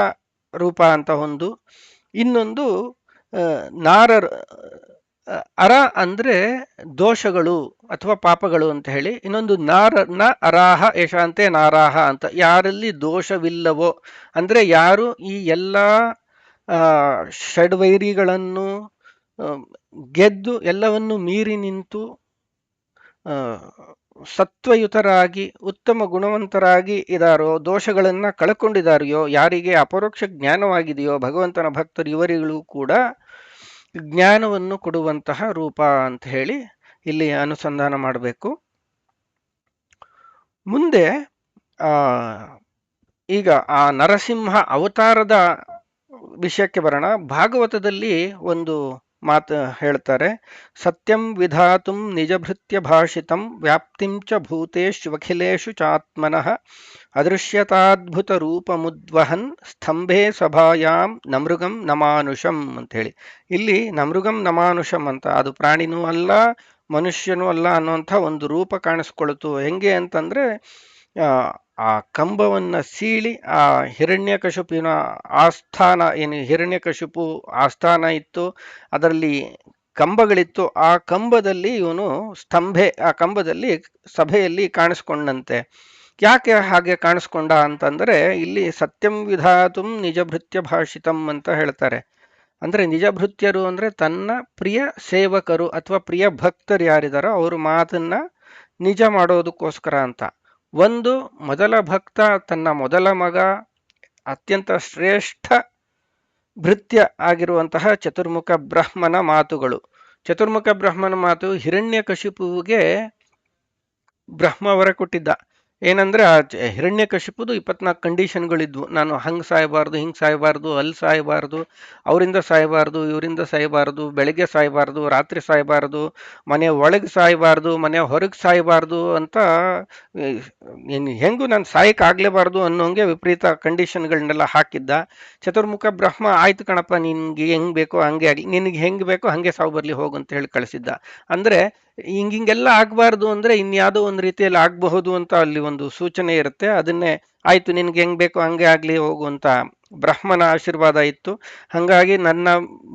ರೂಪ ಅಂತ ಒಂದು. ಇನ್ನೊಂದು ಅರ ಅಂದ್ರೆ ದೋಷಗಳು ಅಥವಾ ಪಾಪಗಳು ಅಂತ ಹೇಳಿ. ಇನ್ನೊಂದು ನ ಅರಾಹ ಯಶಾಂತೆ ನಾರಾಹ ಅಂತ, ಯಾರಲ್ಲಿ ದೋಷವಿಲ್ಲವೋ ಅಂದ್ರೆ ಯಾರು ಈ ಎಲ್ಲ ಷಡ್ವೈರಿಗಳನ್ನು ಗೆದ್ದು ಎಲ್ಲವನ್ನು ಮೀರಿ ನಿಂತು ಸತ್ವಯುತರಾಗಿ ಉತ್ತಮ ಗುಣವಂತರಾಗಿ ಇದಾರೋ, ದೋಷಗಳನ್ನ ಕಳ್ಕೊಂಡಿದಾರೆಯೋ, ಯಾರಿಗೆ ಅಪರೋಕ್ಷ ಜ್ಞಾನವಾಗಿದೆಯೋ ಭಗವಂತನ ಭಕ್ತರು, ಇವರಿಗೂ ಕೂಡ ಜ್ಞಾನವನ್ನು ಕೊಡುವಂತಹ ರೂಪ ಅಂತ ಹೇಳಿ ಇಲ್ಲಿ ಅನುಸಂಧಾನ ಮಾಡಬೇಕು. ಮುಂದೆ ಈಗ ಆ ನರಸಿಂಹ ಅವತಾರದ ವಿಷಯಕ್ಕೆ ಬರೋಣ. ಭಾಗವತದಲ್ಲಿ ಒಂದು ಮಾತು ಹೇಳ್ತಾರೆ, ಸತ್ಯಂ ವಿಧಾತುಂ ನಿಜಭೃತ್ಯ ಭಾಷಿತಂ ವ್ಯಾಪ್ತಿಂಚ ಭೂತೇಷ್ವಖಿಲೇಶು ಚಾತ್ಮನಃ ಅದೃಶ್ಯತಾದ್ಭುತ ರೂಪಮುದ್ವಹನ್ ಸ್ತಂಭೆ ಸಭಾಯಾಂ ನಮೃಗಂ ನಮಾನುಷಂ ಅಂತ ಹೇಳಿ. ಇಲ್ಲಿ ನಮೃಗಂ ನಮಾನುಷಂ ಅಂತ, ಅದು ಪ್ರಾಣಿನೂ ಅಲ್ಲ ಮನುಷ್ಯನೂ ಅಲ್ಲ ಅನ್ನುವಂಥ ಒಂದು ರೂಪ ಕಾಣಿಸ್ಕೊಳ್ತು. ಹೆಂಗೆ ಅಂತಂದ್ರೆ ಆ ಕಂಬವನ್ನ ಸೀಳಿ ಆ ಹಿರಣ್ಯಕಶಿಪುವಿನ ಆಸ್ಥಾನ, ಏನು ಹಿರಣ್ಯಕಶಿಪು ಆಸ್ಥಾನ ಇತ್ತು, ಅದರಲ್ಲಿ ಕಂಬಗಳಿತ್ತು, ಆ ಕಂಬದಲ್ಲಿ ಇವನು ಆ ಕಂಬದಲ್ಲಿ ಸಭೆಯಲ್ಲಿ ಕಾಣಿಸ್ಕೊಂಡಂತೆ. ಯಾಕೆ ಹಾಗೆ ಕಾಣಿಸ್ಕೊಂಡ ಅಂತಂದ್ರೆ ಇಲ್ಲಿ ಸತ್ಯಂ ವಿಧಾತುಂ ನಿಜಭೃತ್ಯ ಭಾಷಿತಂ ಅಂತ ಹೇಳ್ತಾರೆ. ಅಂದ್ರೆ ನಿಜಭೃತ್ಯರು ಅಂದ್ರೆ ತನ್ನ ಪ್ರಿಯ ಸೇವಕರು ಅಥವಾ ಪ್ರಿಯ ಭಕ್ತರು ಯಾರಿದಾರೋ ಅವ್ರ ಮಾತನ್ನ ನಿಜ ಮಾಡೋದಕ್ಕೋಸ್ಕರ ಅಂತ. ಒಂದು ಮೊದಲ ಭಕ್ತ ತನ್ನ ಮೊದಲ ಮಗ ಅತ್ಯಂತ ಶ್ರೇಷ್ಠ ಭೃತ್ಯ ಆಗಿರುವಂತಹ ಚತುರ್ಮುಖ ಬ್ರಹ್ಮನ ಮಾತುಗಳು. ಚತುರ್ಮುಖ ಬ್ರಹ್ಮನ ಮಾತು ಹಿರಣ್ಯಕಶಿಪುವಿಗೆ ಬ್ರಹ್ಮ ವರ ಕೊಟ್ಟಿದ್ದ, ಏನಂದ್ರೆ ಆ ಹಿರಣ್ಯಕಶಿಪುದು 24 ಕಂಡೀಷನ್ಗಳಿದ್ವು. ನಾನು ಹಂಗೆ ಸಾಯಬಾರ್ದು, ಹಿಂಗೆ ಸಾಯಬಾರ್ದು, ಅಲ್ಲಿ ಸಾಯಬಾರ್ದು, ಅವರಿಂದ ಸಾಯಬಾರ್ದು, ಇವರಿಂದ ಸಾಯಬಾರ್ದು, ಬೆಳಿಗ್ಗೆ ಸಾಯಬಾರ್ದು, ರಾತ್ರಿ ಸಾಯಬಾರ್ದು, ಮನೆ ಒಳಗೆ ಸಾಯಬಾರ್ದು, ಮನೆ ಹೊರಗೆ ಸಾಯಬಾರ್ದು ಅಂತ ಹೆಂಗೂ ನಾನು ಸಾಯಕ್ಕೆ ಆಗ್ಲೇಬಾರ್ದು ಅನ್ನೋಂಗೆ ವಿಪರೀತ ಕಂಡೀಷನ್ಗಳನ್ನೆಲ್ಲ ಹಾಕಿದ್ದ. ಚತುರ್ಮುಖ ಬ್ರಹ್ಮ ಆಯ್ತು ಕಣಪ್ಪ, ನಿನ್ಗೆ ಹೆಂಗ್ ಬೇಕೋ ಹಂಗೆ ಆಗಲಿ, ನಿನಗೆ ಹೆಂಗ್ ಬೇಕೋ ಹಂಗೆ ಸಾವು ಬರ್ಲಿ ಹೋಗು ಅಂತ ಹೇಳಿ ಕಳಿಸಿದ್ದ. ಅಂದ್ರೆ ಹಿಂಗೆಲ್ಲ ಆಗ್ಬಾರ್ದು ಅಂದ್ರೆ ಇನ್ಯಾವುದೋ ಒಂದು ರೀತಿಯಲ್ಲಿ ಆಗಬಹುದು ಅಂತ ಅಲ್ಲಿ ಒಂದು ಸೂಚನೆ ಇರುತ್ತೆ. ಅದನ್ನೇ ಆಯ್ತು ನಿನ್ಗೆ ಹೆಂಗ್ ಬೇಕೋ ಹಂಗೆ ಆಗ್ಲಿ ಹೋಗು ಅಂತ ಬ್ರಹ್ಮನ ಆಶೀರ್ವಾದ ಇತ್ತು. ಹಂಗಾಗಿ ನನ್ನ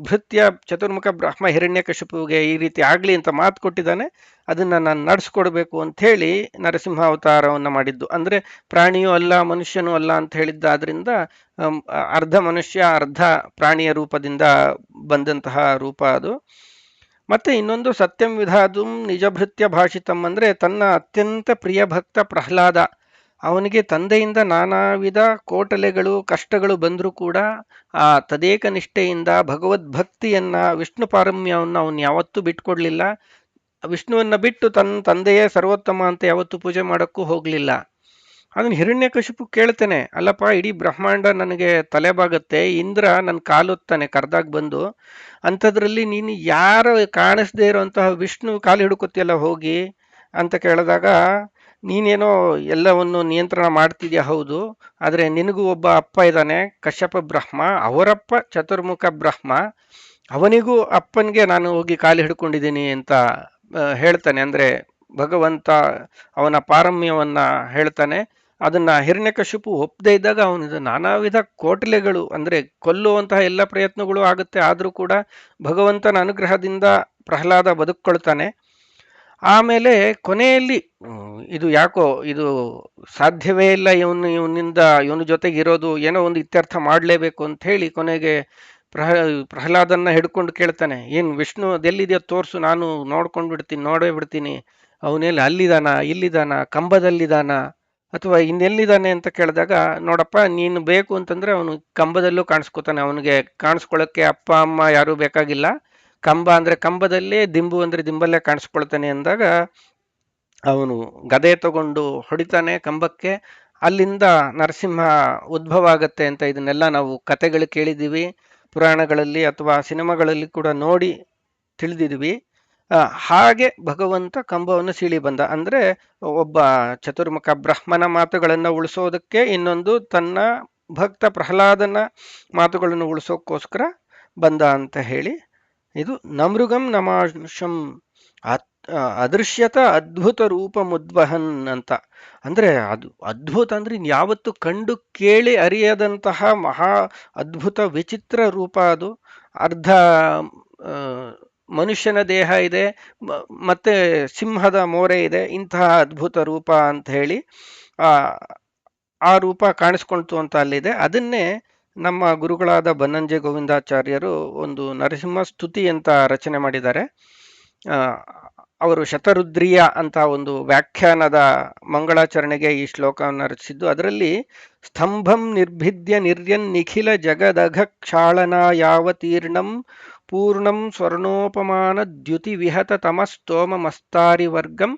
ಭೃತ್ಯ ಚತುರ್ಮುಖ ಬ್ರಹ್ಮ ಹಿರಣ್ಯಕಶಿಪುವಿಗೆ ಈ ರೀತಿ ಆಗ್ಲಿ ಅಂತ ಮಾತು ಕೊಟ್ಟಿದ್ದಾನೆ, ಅದನ್ನ ನಾನು ನಡೆಸ್ಕೊಡ್ಬೇಕು ಅಂತ ಹೇಳಿ ನರಸಿಂಹ ಅವತಾರವನ್ನ ಮಾಡಿದ್ದು. ಅಂದ್ರೆ ಪ್ರಾಣಿಯೂ ಅಲ್ಲ ಮನುಷ್ಯನೂ ಅಲ್ಲ ಅಂತ ಹೇಳಿದ್ದಾದ್ರಿಂದ ಅರ್ಧ ಮನುಷ್ಯ ಅರ್ಧ ಪ್ರಾಣಿಯ ರೂಪದಿಂದ ಬಂದಂತಹ ರೂಪ ಅದು. ಮತ್ತೆ ಇನ್ನೊಂದು ಸತ್ಯಂ ವಿಧಾತುಂ ನಿಜಭೃತ್ಯ ಭಾಷಿತಂ, ಅಂದ್ರೆ ತನ್ನ ಅತ್ಯಂತ ಪ್ರಿಯ ಭಕ್ತ ಪ್ರಹ್ಲಾದ, ಅವನಿಗೆ ತಂದೆಯಿಂದ ನಾನಾ ವಿಧ ಕೋಟಲೆಗಳು ಕಷ್ಟಗಳು ಬಂದರೂ ಕೂಡ ಆ ತದೇಕ ನಿಷ್ಠೆಯಿಂದ ಭಗವದ್ಭಕ್ತಿಯನ್ನ ವಿಷ್ಣು ಪಾರಮ್ಯವನ್ನು ಅವನು ಯಾವತ್ತೂ ಬಿಟ್ಕೊಡ್ಲಿಲ್ಲ. ವಿಷ್ಣುವನ್ನ ಬಿಟ್ಟು ತನ್ನ ತಂದೆಯೇ ಸರ್ವೋತ್ತಮ ಅಂತ ಯಾವತ್ತೂ ಪೂಜೆ ಮಾಡೋಕ್ಕೂ ಹೋಗ್ಲಿಲ್ಲ. ಅದನ್ನ ಹಿರಣ್ಯಕಶಿಪು ಕೇಳ್ತಾನೆ, ಅಲ್ಲಪ್ಪ ಇಡೀ ಬ್ರಹ್ಮಾಂಡ ನನಗೆ ತಲೆಬಾಗತ್ತೆ, ಇಂದ್ರ ನನ್ನ ಕಾಲೊತ್ತಾನೆ ಕರ್ದಾಗ ಬಂದು, ಅಂಥದ್ರಲ್ಲಿ ನೀನು ಯಾರು ಕಾಣಿಸ್ದೇ ಇರೋಂತಹ ವಿಷ್ಣು ಕಾಲು ಹಿಡ್ಕೊತಿಯಲ್ಲ ಹೋಗಿ ಅಂತ ಕೇಳಿದಾಗ, ನೀನೇನೋ ಎಲ್ಲವನ್ನು ನಿಯಂತ್ರಣ ಮಾಡ್ತಿದ್ಯಾ ಹೌದು, ಆದರೆ ನಿನಗೂ ಒಬ್ಬ ಅಪ್ಪ ಇದ್ದಾನೆ ಕಶ್ಯಪ ಬ್ರಹ್ಮ, ಅವರಪ್ಪ ಚತುರ್ಮುಖ ಬ್ರಹ್ಮ, ಅವನಿಗೂ ಅಪ್ಪನಿಗೆ ನಾನು ಹೋಗಿ ಕಾಲು ಹಿಡ್ಕೊಂಡಿದ್ದೀನಿ ಅಂತ ಹೇಳ್ತಾನೆ. ಅಂದ್ರೆ ಭಗವಂತ ಅವನ ಪಾರಮ್ಯವನ್ನ ಹೇಳ್ತಾನೆ. ಅದನ್ನ ಹಿರಣ್ಯಕಶಿಪು ಒಪ್ಪದೇ ಇದ್ದಾಗ ಅವನಿಗೆ ನಾನಾ ವಿಧ ಕೋಟಲೆಗಳು, ಅಂದ್ರೆ ಕೊಲ್ಲುವಂತಹ ಎಲ್ಲ ಪ್ರಯತ್ನಗಳು ಆಗುತ್ತೆ, ಆದರೂ ಕೂಡ ಭಗವಂತನ ಅನುಗ್ರಹದಿಂದ ಪ್ರಹ್ಲಾದ ಬದುಕೊಳ್ತಾನೆ. ಆಮೇಲೆ ಕೊನೆಯಲ್ಲಿ ಇದು ಯಾಕೋ ಇದು ಸಾಧ್ಯವೇ ಇಲ್ಲ, ಇವನ ಜೊತೆಗೆ ಇರೋದು, ಏನೋ ಒಂದು ಇತ್ಯರ್ಥ ಮಾಡಲೇಬೇಕು ಅಂತ ಹೇಳಿ ಕೊನೆಗೆ ಪ್ರಹ್ಲಾದನ್ನ ಹಿಡ್ಕೊಂಡು ಕೇಳ್ತಾನೆ, ಏನ್ ವಿಷ್ಣು ಅದೆಲ್ಲಿದೆಯೋ ತೋರ್ಸು, ನಾನು ನೋಡ್ಕೊಂಡು ಬಿಡ್ತೀನಿ, ನೋಡೇ ಬಿಡ್ತೀನಿ, ಅವನೆಲ್ಲಿ ಅಲ್ಲಿದಾನ ಇಲ್ಲಿದಾನ ಕಂಬದಲ್ಲಿದಾನ ಅಥವಾ ಇನ್ನೆಲ್ಲಿದ್ದಾನೆ ಅಂತ ಕೇಳಿದಾಗ, ನೋಡಪ್ಪ ನೀನು ಬೇಕು ಅಂತಂದ್ರೆ ಅವನು ಕಂಬದಲ್ಲೂ ಕಾಣಿಸ್ಕೊತಾನೆ, ಅವನಿಗೆ ಕಾಣಿಸ್ಕೊಳ್ಳೋಕ್ಕೆ ಅಪ್ಪ ಅಮ್ಮ ಯಾರೂ ಬೇಕಾಗಿಲ್ಲ, ಕಂಬ ಅಂದ್ರೆ ಕಂಬದಲ್ಲೇ, ದಿಂಬು ಅಂದ್ರೆ ದಿಂಬಲ್ಲೇ ಕಾಣಿಸ್ಕೊಳ್ತಾನೆ ಅಂದಾಗ ಅವನು ಗದೆ ತಗೊಂಡು ಹೊಡಿತಾನೆ ಕಂಬಕ್ಕೆ. ಅಲ್ಲಿಂದ ನರಸಿಂಹ ಉದ್ಭವ ಆಗತ್ತೆ ಅಂತ ಇದನ್ನೆಲ್ಲ ನಾವು ಕತೆಗಳು ಕೇಳಿದ್ದೀವಿ, ಪುರಾಣಗಳಲ್ಲಿ ಅಥವಾ ಸಿನಿಮಾಗಳಲ್ಲಿ ಕೂಡ ನೋಡಿ ತಿಳಿದಿದ್ವಿ. ಹಾಗೆ ಭಗವಂತ ಕಂಬವನ್ನು ಸೀಳಿ ಬಂದ. ಅಂದ್ರೆ ಒಬ್ಬ ಚತುರ್ಮುಖ ಬ್ರಹ್ಮನ ಮಾತುಗಳನ್ನು ಉಳಿಸೋದಕ್ಕೆ, ಇನ್ನೊಂದು ತನ್ನ ಭಕ್ತ ಪ್ರಹ್ಲಾದನ ಮಾತುಗಳನ್ನು ಉಳಿಸೋಕ್ಕೋಸ್ಕರ ಬಂದ ಅಂತ ಹೇಳಿ, ಇದು ನಮೃಗಂ ನಮಾಶಂ ಅದೃಶ್ಯತ ಅದ್ಭುತ ರೂಪ ಮುದ್ವಹನ್ ಅಂತ. ಅಂದ್ರೆ ಅದು ಅದ್ಭುತ ಅಂದ್ರೆ ಯಾವತ್ತು ಕಂಡು ಕೇಳಿ ಅರಿಯದಂತಹ ಮಹಾ ಅದ್ಭುತ ವಿಚಿತ್ರ ರೂಪ ಅದು. ಅರ್ಧ ಮನುಷ್ಯನ ದೇಹ ಇದೆ, ಮತ್ತೆ ಸಿಂಹದ ಮೋರೆ ಇದೆ, ಇಂತಹ ಅದ್ಭುತ ರೂಪ ಅಂತ ಹೇಳಿ ಆ ರೂಪ ಕಾಣಿಸ್ಕೊಳ್ತು ಅಂತ ಅಲ್ಲಿದೆ. ಅದನ್ನೇ ನಮ್ಮ ಗುರುಗಳಾದ ಬನ್ನಂಜೆ ಗೋವಿಂದಾಚಾರ್ಯರು ಒಂದು ನರಸಿಂಹ ಸ್ತುತಿ ಅಂತ ರಚನೆ ಮಾಡಿದ್ದಾರೆ. ಅವರು ಶತರುದ್ರಿಯ ಅಂತ ಒಂದು ವ್ಯಾಖ್ಯಾನದ ಮಂಗಳಾಚರಣೆಗೆ ಈ ಶ್ಲೋಕವನ್ನು ರಚಿಸಿದ್ದು. ಅದರಲ್ಲಿ ಸ್ತಂಭಂ ನಿರ್ಭಿದ್ಯ ನಿರ್ಯನ್ ನಿಖಿಲ ಜಗದಘ ಕ್ಷಾಳನ ಯಾವತೀರ್ಣಂ ಪೂರ್ಣಂ ಸ್ವರ್ಣೋಪಮಾನ ದ್ಯುತಿ ವಿಹತ ತಮಸ್ತೋಮ ಮಸ್ತಾರಿ ವರ್ಗಂ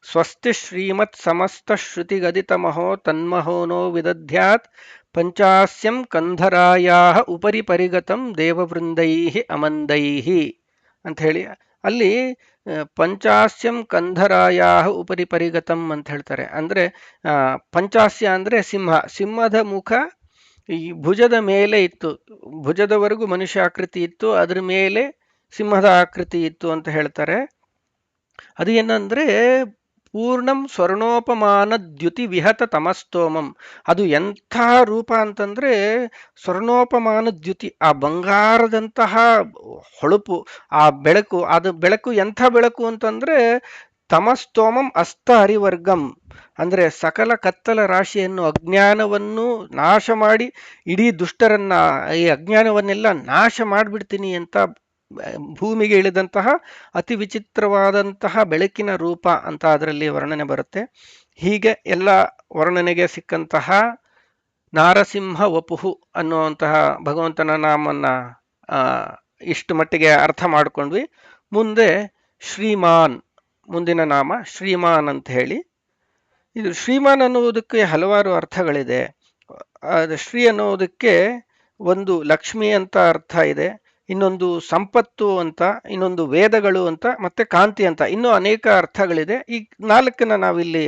ಸ್ವಸ್ತಿ ಶ್ರೀಮತ್ ಸಮಸ್ತ ಶ್ರುತಿಗದಿತಮಹೋ ತನ್ಮಹೋನೋ ವಿದಧ್ಯಾತ್ ಪಂಚಾಸ್ಯಂ ಕಂಧರಾಯಾ ಉಪರಿ ಪರಿಗತಂ ದೇವವೃಂದೈ ಅಮಂದೈ ಅಂತ ಹೇಳಿ, ಅಲ್ಲಿ ಪಂಚಾಸ್ಯಂ ಕಂಧರಾಯ ಉಪರಿ ಪರಿಗತಂ ಅಂತ ಹೇಳ್ತಾರೆ. ಅಂದ್ರೆ ಪಂಚಾಸ್ಯ ಅಂದ್ರೆ ಸಿಂಹ, ಸಿಂಹದ ಮುಖ ಈ ಭುಜದ ಮೇಲೆ ಇತ್ತು, ಭುಜದವರೆಗೂ ಮನುಷ್ಯ ಆಕೃತಿ ಇತ್ತು, ಅದ್ರ ಮೇಲೆ ಸಿಂಹದ ಆಕೃತಿ ಇತ್ತು ಅಂತ ಹೇಳ್ತಾರೆ. ಅದು ಏನಂದ್ರೆ ಪೂರ್ಣಂ ಸ್ವರ್ಣೋಪಮಾನ ದ್ಯುತಿ ವಿಹತ ತಮಸ್ತೋಮಂ, ಅದು ಎಂಥ ರೂಪ ಅಂತಂದ್ರೆ ಸ್ವರ್ಣೋಪಮಾನ ದ್ಯುತಿ, ಆ ಬಂಗಾರದಂತಹ ಹೊಳಪು, ಆ ಬೆಳಕು, ಅದು ಬೆಳಕು ಎಂಥ ಬೆಳಕು ಅಂತಂದ್ರೆ ತಮಸ್ತೋಮಂ ಅಸ್ತ ಹರಿವರ್ಗಂ, ಅಂದ್ರೆ ಸಕಲ ಕತ್ತಲ ರಾಶಿಯನ್ನು ಅಜ್ಞಾನವನ್ನು ನಾಶ ಮಾಡಿ ಇಡೀ ದುಷ್ಟರನ್ನ ಈ ಅಜ್ಞಾನವನ್ನೆಲ್ಲ ನಾಶ ಮಾಡಿಬಿಡ್ತೀನಿ ಅಂತ ಭೂಮಿಗೆ ಇಳಿದಂತಹ ಅತಿ ವಿಚಿತ್ರವಾದಂತಹ ಬೆಳಕಿನ ರೂಪ ಅಂತ ಅದರಲ್ಲಿ ವರ್ಣನೆ ಬರುತ್ತೆ. ಹೀಗೆ ಎಲ್ಲ ವರ್ಣನೆಗೆ ಸಿಕ್ಕಂತಹ ನಾರಸಿಂಹ ವಪುಹು ಅನ್ನುವಂತಹ ಭಗವಂತನ ನಾಮನ್ನ ಇಷ್ಟು ಮಟ್ಟಿಗೆ ಅರ್ಥ ಮಾಡ್ಕೊಂಡ್ವಿ. ಮುಂದೆ ಶ್ರೀಮಾನ್, ಮುಂದಿನ ನಾಮ ಶ್ರೀಮಾನ್ ಅಂತ ಹೇಳಿ. ಇದು ಶ್ರೀಮಾನ್ ಅನ್ನುವುದಕ್ಕೆ ಹಲವಾರು ಅರ್ಥಗಳಿದೆ. ಶ್ರೀ ಅನ್ನೋದಕ್ಕೆ ಒಂದು ಲಕ್ಷ್ಮಿ ಅಂತ ಅರ್ಥ ಇದೆ, ಇನ್ನೊಂದು ಸಂಪತ್ತು ಅಂತ, ಇನ್ನೊಂದು ವೇದಗಳು ಅಂತ, ಮತ್ತೆ ಕಾಂತಿ ಅಂತ, ಇನ್ನೂ ಅನೇಕ ಅರ್ಥಗಳಿದೆ. ಈ ನಾಲ್ಕನ್ನ ನಾವಿಲ್ಲಿ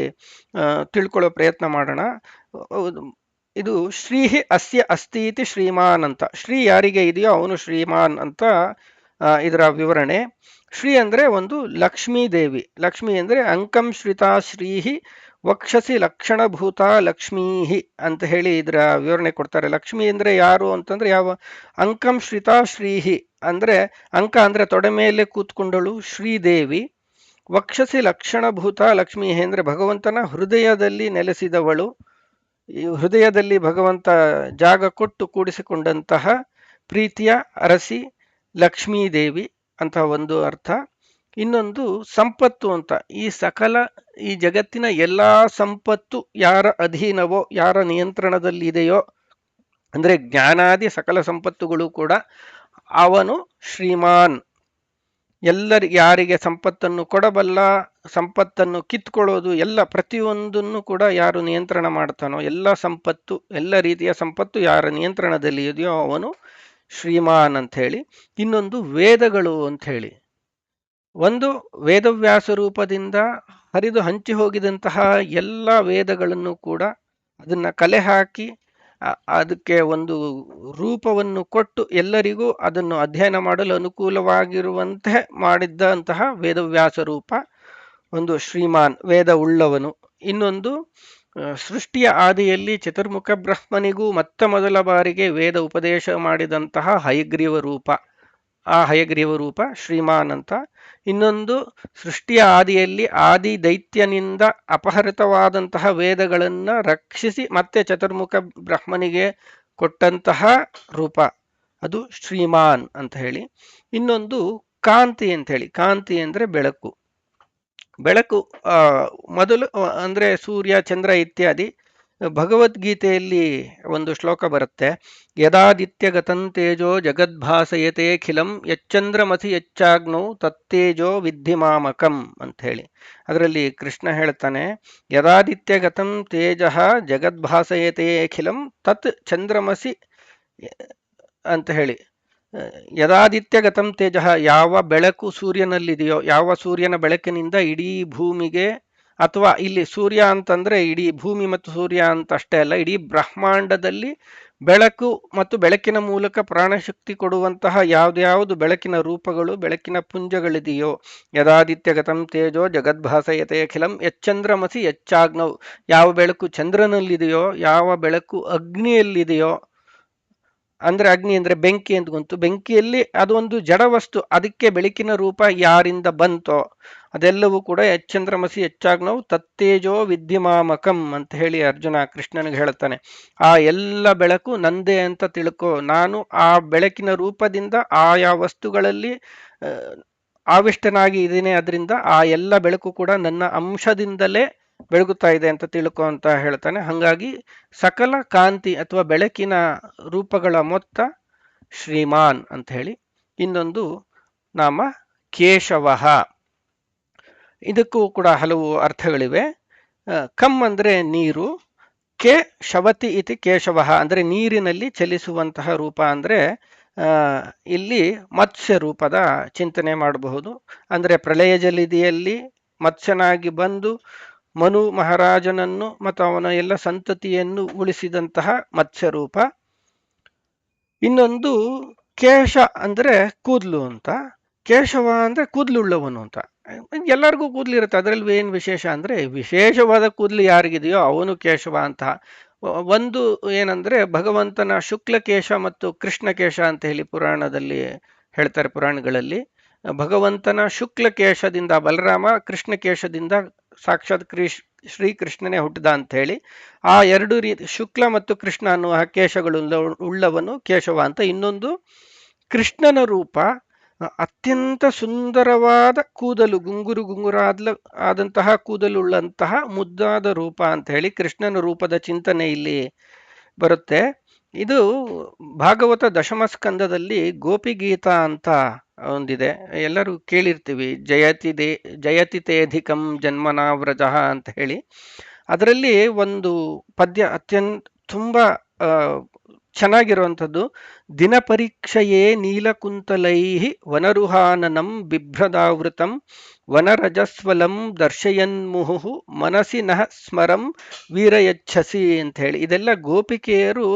ತಿಳ್ಕೊಳ್ಳೋ ಪ್ರಯತ್ನ ಮಾಡೋಣ. ಇದು ಶ್ರೀ ಅಸ್ಯ ಅಸ್ತಿ ಇತಿ ಶ್ರೀಮಾನ್ ಅಂತ, ಶ್ರೀ ಯಾರಿಗೆ ಇದೆಯೋ ಅವನು ಶ್ರೀಮಾನ್ ಅಂತ ಇದರ ವಿವರಣೆ. ಶ್ರೀ ಅಂದ್ರೆ ಒಂದು ಲಕ್ಷ್ಮೀ ದೇವಿ. ಲಕ್ಷ್ಮಿ ಅಂದ್ರೆ ಅಂಕಂ ಶ್ರಿತಾ ಶ್ರೀಹಿ ವಕ್ಷಸಿ ಲಕ್ಷಣಭೂತ ಲಕ್ಷ್ಮೀಹಿ ಅಂತ ಹೇಳಿ ಇದರ ವಿವರಣೆ ಕೊಡ್ತಾರೆ. ಲಕ್ಷ್ಮಿ ಅಂದ್ರೆ ಯಾರು ಅಂತಂದ್ರೆ ಯಾವ ಅಂಕಂ ಶ್ರಿತಾ ಶ್ರೀಹಿ ಅಂದ್ರೆ ಅಂಕ ಅಂದ್ರೆ ತೊಡೆ ಮೇಲೆ ಕೂತ್ಕೊಂಡಳು ಶ್ರೀದೇವಿ. ವಕ್ಷಸಿ ಲಕ್ಷಣಭೂತ ಲಕ್ಷ್ಮೀಹಿ ಅಂದ್ರೆ ಭಗವಂತನ ಹೃದಯದಲ್ಲಿ ನೆಲೆಸಿದವಳು, ಈ ಹೃದಯದಲ್ಲಿ ಭಗವಂತ ಜಾಗ ಕೊಟ್ಟು ಕೂಡಿಸಿಕೊಂಡಂತಹ ಪ್ರೀತಿಯ ಅರಸಿ ಲಕ್ಷ್ಮೀದೇವಿ ಅಂತ ಒಂದು ಅರ್ಥ. ಇನ್ನೊಂದು ಸಂಪತ್ತು ಅಂತ, ಈ ಸಕಲ ಈ ಜಗತ್ತಿನ ಎಲ್ಲಾ ಸಂಪತ್ತು ಯಾರ ಅಧೀನವೋ, ಯಾರ ನಿಯಂತ್ರಣದಲ್ಲಿದೆಯೋ, ಅಂದ್ರೆ ಜ್ಞಾನಾದಿ ಸಕಲ ಸಂಪತ್ತುಗಳು ಕೂಡ ಅವನು ಶ್ರೀಮಾನ್. ಯಾರಿಗೆ ಸಂಪತ್ತನ್ನು ಕೊಡಬಲ್ಲ, ಸಂಪತ್ತನ್ನು ಕಿತ್ಕೊಳ್ಳೋದು, ಎಲ್ಲ ಪ್ರತಿಯೊಂದನ್ನು ಕೂಡ ಯಾರು ನಿಯಂತ್ರಣ ಮಾಡ್ತಾನೋ, ಎಲ್ಲ ಸಂಪತ್ತು, ಎಲ್ಲ ರೀತಿಯ ಸಂಪತ್ತು ಯಾರ ನಿಯಂತ್ರಣದಲ್ಲಿ ಇದೆಯೋ ಅವನು ಶ್ರೀಮಾನ್ ಅಂತ ಹೇಳಿ. ಇನ್ನೊಂದು ವೇದಗಳು ಅಂತ ಹೇಳಿ, ಒಂದು ವೇದವ್ಯಾಸ ರೂಪದಿಂದ ಹರಿದು ಹಂಚಿ ಹೋಗಿದಂತಹ ಎಲ್ಲ ವೇದಗಳನ್ನು ಕೂಡ ಅದನ್ನ ಕಲೆ ಹಾಕಿ ಅದಕ್ಕೆ ಒಂದು ರೂಪವನ್ನು ಕೊಟ್ಟು ಎಲ್ಲರಿಗೂ ಅದನ್ನು ಅಧ್ಯಯನ ಮಾಡಲು ಅನುಕೂಲವಾಗಿರುವಂತೆ ಮಾಡಿದ್ದಂತಹ ವೇದವ್ಯಾಸ ರೂಪ ಒಂದು ಶ್ರೀಮಾನ್, ವೇದ ಉಳ್ಳವನು. ಇನ್ನೊಂದು ಸೃಷ್ಟಿಯ ಆದಿಯಲ್ಲಿ ಚತುರ್ಮುಖ ಬ್ರಹ್ಮನಿಗೂ ಮೊದಲ ಬಾರಿಗೆ ವೇದ ಉಪದೇಶ ಮಾಡಿದಂತಹ ಹಯಗ್ರೀವ ರೂಪ, ಆ ಹಯಗ್ರೀವ ರೂಪ ಶ್ರೀಮಾನ್ ಅಂತ. ಇನ್ನೊಂದು ಸೃಷ್ಟಿಯ ಆದಿಯಲ್ಲಿ ಆದಿ ದೈತ್ಯನಿಂದ ಅಪಹರಿತವಾದಂತಹ ವೇದಗಳನ್ನ ರಕ್ಷಿಸಿ ಮತ್ತೆ ಚತುರ್ಮುಖ ಬ್ರಹ್ಮನಿಗೆ ಕೊಟ್ಟಂತಹ ರೂಪ, ಅದು ಶ್ರೀಮಾನ್ ಅಂತ ಹೇಳಿ. ಇನ್ನೊಂದು ಕಾಂತಿ ಅಂತ ಹೇಳಿ, ಕಾಂತಿ ಅಂದ್ರೆ ಬೆಳಕು. ಬೆಳಕು ಮೊದಲು ಅಂದ್ರೆ ಸೂರ್ಯ ಚಂದ್ರ ಇತ್ಯಾದಿ. ಭಗವದ್ಗೀತೆಯಲ್ಲಿ ಒಂದು ಶ್ಲೋಕ ಬರುತ್ತೆ, ಯದಾದಿತ್ಯಗತಂ ತೇಜೋ ಜಗದ್ಭಾಸಯತೆಖಿಲಂ ಯಚ್ಚಂದ್ರಮಸಿ ಯಚ್ಚಾಗ್ನೌ ತತ್ತೇಜೋ ವಿದ್ಧಿಮಾಮಕಂ ಅಂತ ಹೇಳಿ. ಅದರಲ್ಲಿ ಕೃಷ್ಣ ಹೇಳ್ತಾನೆ, ಯದಾದಿತ್ಯಗತಂ ತೇಜ ಜಗದ್ಭಾಸಯತೆಖಿಲಂ ತತ್ ಚಂದ್ರಮಸಿ ಅಂತ ಹೇಳಿ. ಯದಾದಿತ್ಯಗತಂ ತೇಜ, ಯಾವ ಬೆಳಕು ಸೂರ್ಯನಲ್ಲಿದೆಯೋ, ಯಾವ ಸೂರ್ಯನ ಬೆಳಕಿನಿಂದ ಇಡೀ ಭೂಮಿಗೆ, ಅಥವಾ ಇಲ್ಲಿ ಸೂರ್ಯ ಅಂತಂದ್ರೆ ಇಡೀ ಭೂಮಿ ಮತ್ತು ಸೂರ್ಯ ಅಂತ ಅಷ್ಟೇ ಅಲ್ಲ, ಇಡೀ ಬ್ರಹ್ಮಾಂಡದಲ್ಲಿ ಬೆಳಕು ಮತ್ತು ಬೆಳಕಿನ ಮೂಲಕ ಪ್ರಾಣಶಕ್ತಿ ಕೊಡುವಂತಹ ಯಾವ್ದ್ಯಾವುದು ಬೆಳಕಿನ ರೂಪಗಳು, ಬೆಳಕಿನ ಪುಂಜಗಳಿದೆಯೋ, ಯದಾದಿತ್ಯಗತಂ ತೇಜೋ ಜಗದ್ಭಾಸಯತೆ ಅಖಿಲಂ ಯಚ್ಚಂದ್ರಮಸಿ ಯಚ್ಚಾಗ್ನೌ, ಯಾವ ಬೆಳಕು ಚಂದ್ರನಲ್ಲಿದೆಯೋ, ಯಾವ ಬೆಳಕು ಅಗ್ನಿಯಲ್ಲಿದೆಯೋ, ಅಂದ್ರೆ ಅಗ್ನಿ ಅಂದ್ರೆ ಬೆಂಕಿ ಅಂತ ಗೊತ್ತು, ಬೆಂಕಿಯಲ್ಲಿ ಅದೊಂದು ಜಡವಸ್ತು, ಅದಕ್ಕೆ ಬೆಳಕಿನ ರೂಪ ಯಾರಿಂದ ಬಂತೋ ಅದೆಲ್ಲವೂ ಕೂಡ ಯಚ್ಚಂದ್ರಮಸಿ ಯಚ್ಚಾಗ್ನೌ ತತ್ತೇಜೋ ವಿದ್ಧಿಮಾಮಕಂ ಅಂತ ಹೇಳಿ ಅರ್ಜುನ ಕೃಷ್ಣನಿಗೆ ಹೇಳ್ತಾನೆ. ಆ ಎಲ್ಲ ಬೆಳಕು ನಂದೇ ಅಂತ ತಿಳ್ಕೊ, ನಾನು ಆ ಬೆಳಕಿನ ರೂಪದಿಂದ ಆಯಾ ವಸ್ತುಗಳಲ್ಲಿ ಆವಿಷ್ಟನಾಗಿ ಇದ್ದೀನಿ, ಅದರಿಂದ ಆ ಎಲ್ಲ ಬೆಳಕು ಕೂಡ ನನ್ನ ಅಂಶದಿಂದಲೇ ಬೆಳಗುತ್ತಾ ಇದೆ ಅಂತ ತಿಳ್ಕೊ ಅಂತ ಹೇಳ್ತಾನೆ. ಹಾಗಾಗಿ ಸಕಲ ಕಾಂತಿ ಅಥವಾ ಬೆಳಕಿನ ರೂಪಗಳ ಮೊತ್ತ ಶ್ರೀಮಾನ್ ಅಂತ ಹೇಳಿ. ಇನ್ನೊಂದು ನಾಮ ಕೇಶವಃ, ಇದಕ್ಕೂ ಕೂಡ ಹಲವು ಅರ್ಥಗಳಿವೆ. ಕಮ್ ಅಂದ್ರೆ ನೀರು, ಕೆ ಶವತಿ ಇತಿ ಕೇಶವಃ ಅಂದ್ರೆ ನೀರಿನಲ್ಲಿ ಚಲಿಸುವಂತಹ ರೂಪ. ಅಂದ್ರೆ ಇಲ್ಲಿ ಮತ್ಸ್ಯ ರೂಪದ ಚಿಂತನೆ ಮಾಡಬಹುದು. ಅಂದ್ರೆ ಪ್ರಳಯ ಜಲದಿಯಲ್ಲಿ ಮತ್ಸ್ಯನಾಗಿ ಬಂದು ಮನು ಮಹಾರಾಜನನ್ನು ಮತ್ತು ಅವನ ಎಲ್ಲ ಸಂತತಿಯನ್ನು ಉಳಿಸಿದಂತಹ ಮತ್ಸ್ಯರೂಪ. ಇನ್ನೊಂದು ಕೇಶ ಅಂದ್ರೆ ಕೂದಲು ಅಂತ, ಕೇಶವ ಅಂದ್ರೆ ಕೂದಲುಳ್ಳವನು ಅಂತ. ಎಲ್ಲರಿಗೂ ಕೂದಲಿರುತ್ತೆ, ಅದರಲ್ಲಿ ಏನು ವಿಶೇಷ ಅಂದ್ರೆ ವಿಶೇಷವಾದ ಕೂದಲು ಯಾರಿಗಿದೆಯೋ ಅವನು ಕೇಶವ ಅಂತ. ಒಂದು ಏನಂದ್ರೆ ಭಗವಂತನ ಶುಕ್ಲಕೇಶ ಮತ್ತು ಕೃಷ್ಣಕೇಶ ಅಂತ ಹೇಳಿ ಪುರಾಣದಲ್ಲಿ ಹೇಳ್ತಾರೆ. ಪುರಾಣಗಳಲ್ಲಿ ಭಗವಂತನ ಶುಕ್ಲಕೇಶದಿಂದ ಬಲರಾಮ, ಕೃಷ್ಣಕೇಶದಿಂದ ಸಾಕ್ಷಾತ್ ಶ್ರೀಕೃಷ್ಣನೇ ಹುಟ್ಟಿದ ಅಂತ ಹೇಳಿ ಆ ಎರಡು ರೀತಿ ಶುಕ್ಲ ಮತ್ತು ಕೃಷ್ಣ ಅನ್ನುವ ಕೇಶಗಳು ಉಳ್ಳವನು ಕೇಶವ ಅಂತ. ಇನ್ನೊಂದು ಕೃಷ್ಣನ ರೂಪ ಅತ್ಯಂತ ಸುಂದರವಾದ ಕೂದಲು, ಗುಂಗುರು ಆದಂತಹ ಕೂದಲುಳ್ಳಂತಹ ಮುದ್ದಾದ ರೂಪ ಅಂತ ಹೇಳಿ ಕೃಷ್ಣನ ರೂಪದ ಚಿಂತನೆ ಇಲ್ಲಿ ಬರುತ್ತೆ. ಇದು ಭಾಗವತ ದಶಮ ಸ್ಕಂದದಲ್ಲಿ ಗೋಪಿಗೀತಾ ಅಂತ ಒಂದಿದೆ, ಎಲ್ಲರೂ ಕೇಳಿರ್ತೀವಿ, ಜಯತಿ ತೇಧಿಕಂ ಜನ್ಮನಾ ವ್ರಜ ಅಂತ ಹೇಳಿ. ಅದರಲ್ಲಿ ಒಂದು ಪದ್ಯ ತುಂಬಾ ಆ, ಚೆನ್ನಾಗಿರುವಂಥದ್ದು. ದಿನಪರೀಕ್ಷೆಯೇ ನೀಲಕುಂತಲೈಃ ವನರುಹಾನನಂ ಬಿಭ್ರದಾವೃತಂ ವನರಜಸ್ವಲಂ ದರ್ಶಯನ್ಮುಹುಃ ಮನಸಿ ನಃ ಸ್ಮರಂ ವೀರಯಚ್ಛಸಿ ಅಂತ ಹೇಳಿ. ಇದೆಲ್ಲ ಗೋಪಿಕೆಯರು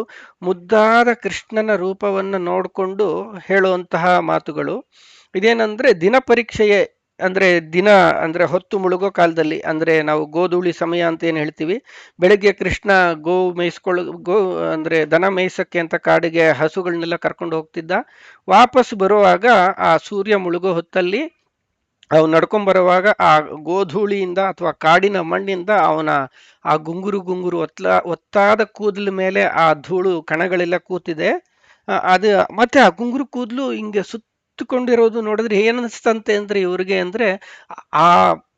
ಮುದ್ದಾದ ಕೃಷ್ಣನ ರೂಪವನ್ನು ನೋಡಿಕೊಂಡು ಹೇಳುವಂತಹ ಮಾತುಗಳು. ಇದೇನಂದ್ರೆ ದಿನ ಪರೀಕ್ಷೆಯೇ ಅಂದ್ರೆ ದಿನ ಅಂದ್ರೆ ಹೊತ್ತು ಮುಳುಗೋ ಕಾಲದಲ್ಲಿ, ಅಂದ್ರೆ ನಾವು ಗೋಧೂಳಿ ಸಮಯ ಅಂತ ಏನ್ ಹೇಳ್ತೀವಿ, ಬೆಳಿಗ್ಗೆ ಕೃಷ್ಣ ಗೋ ಅಂದ್ರೆ ದನ ಮೇಯ್ಸಕ್ಕೆ ಅಂತ ಕಾಡಿಗೆ ಹಸುಗಳನ್ನೆಲ್ಲ ಕರ್ಕೊಂಡು ಹೋಗ್ತಿದ್ದ. ವಾಪಸ್ ಬರುವಾಗ ಆ ಸೂರ್ಯ ಮುಳುಗೋ ಹೊತ್ತಲ್ಲಿ ಅವ್ ನಡ್ಕೊಂಡ್ ಬರುವಾಗ ಆ ಗೋಧೂಳಿಯಿಂದ ಅಥವಾ ಕಾಡಿನ ಮಣ್ಣಿಂದ ಅವನ ಆ ಗುಂಗುರು ಗುಂಗುರು ಒತ್ತಾದ ಕೂದಲ ಮೇಲೆ ಆ ಧೂಳು ಕಣಗಳೆಲ್ಲ ಕೂತಿದೆ. ಅದು ಮತ್ತೆ ಆ ಗುಂಗುರು ಕೂದಲು ಹಿಂಗೆ ಸುತ್ತಕೊಂಡಿರೋದು ನೋಡಿದ್ರೆ ಏನನ್ಸ್ತಂತೆ ಅಂದ್ರೆ ಇವ್ರಿಗೆ ಅಂದ್ರೆ ಆ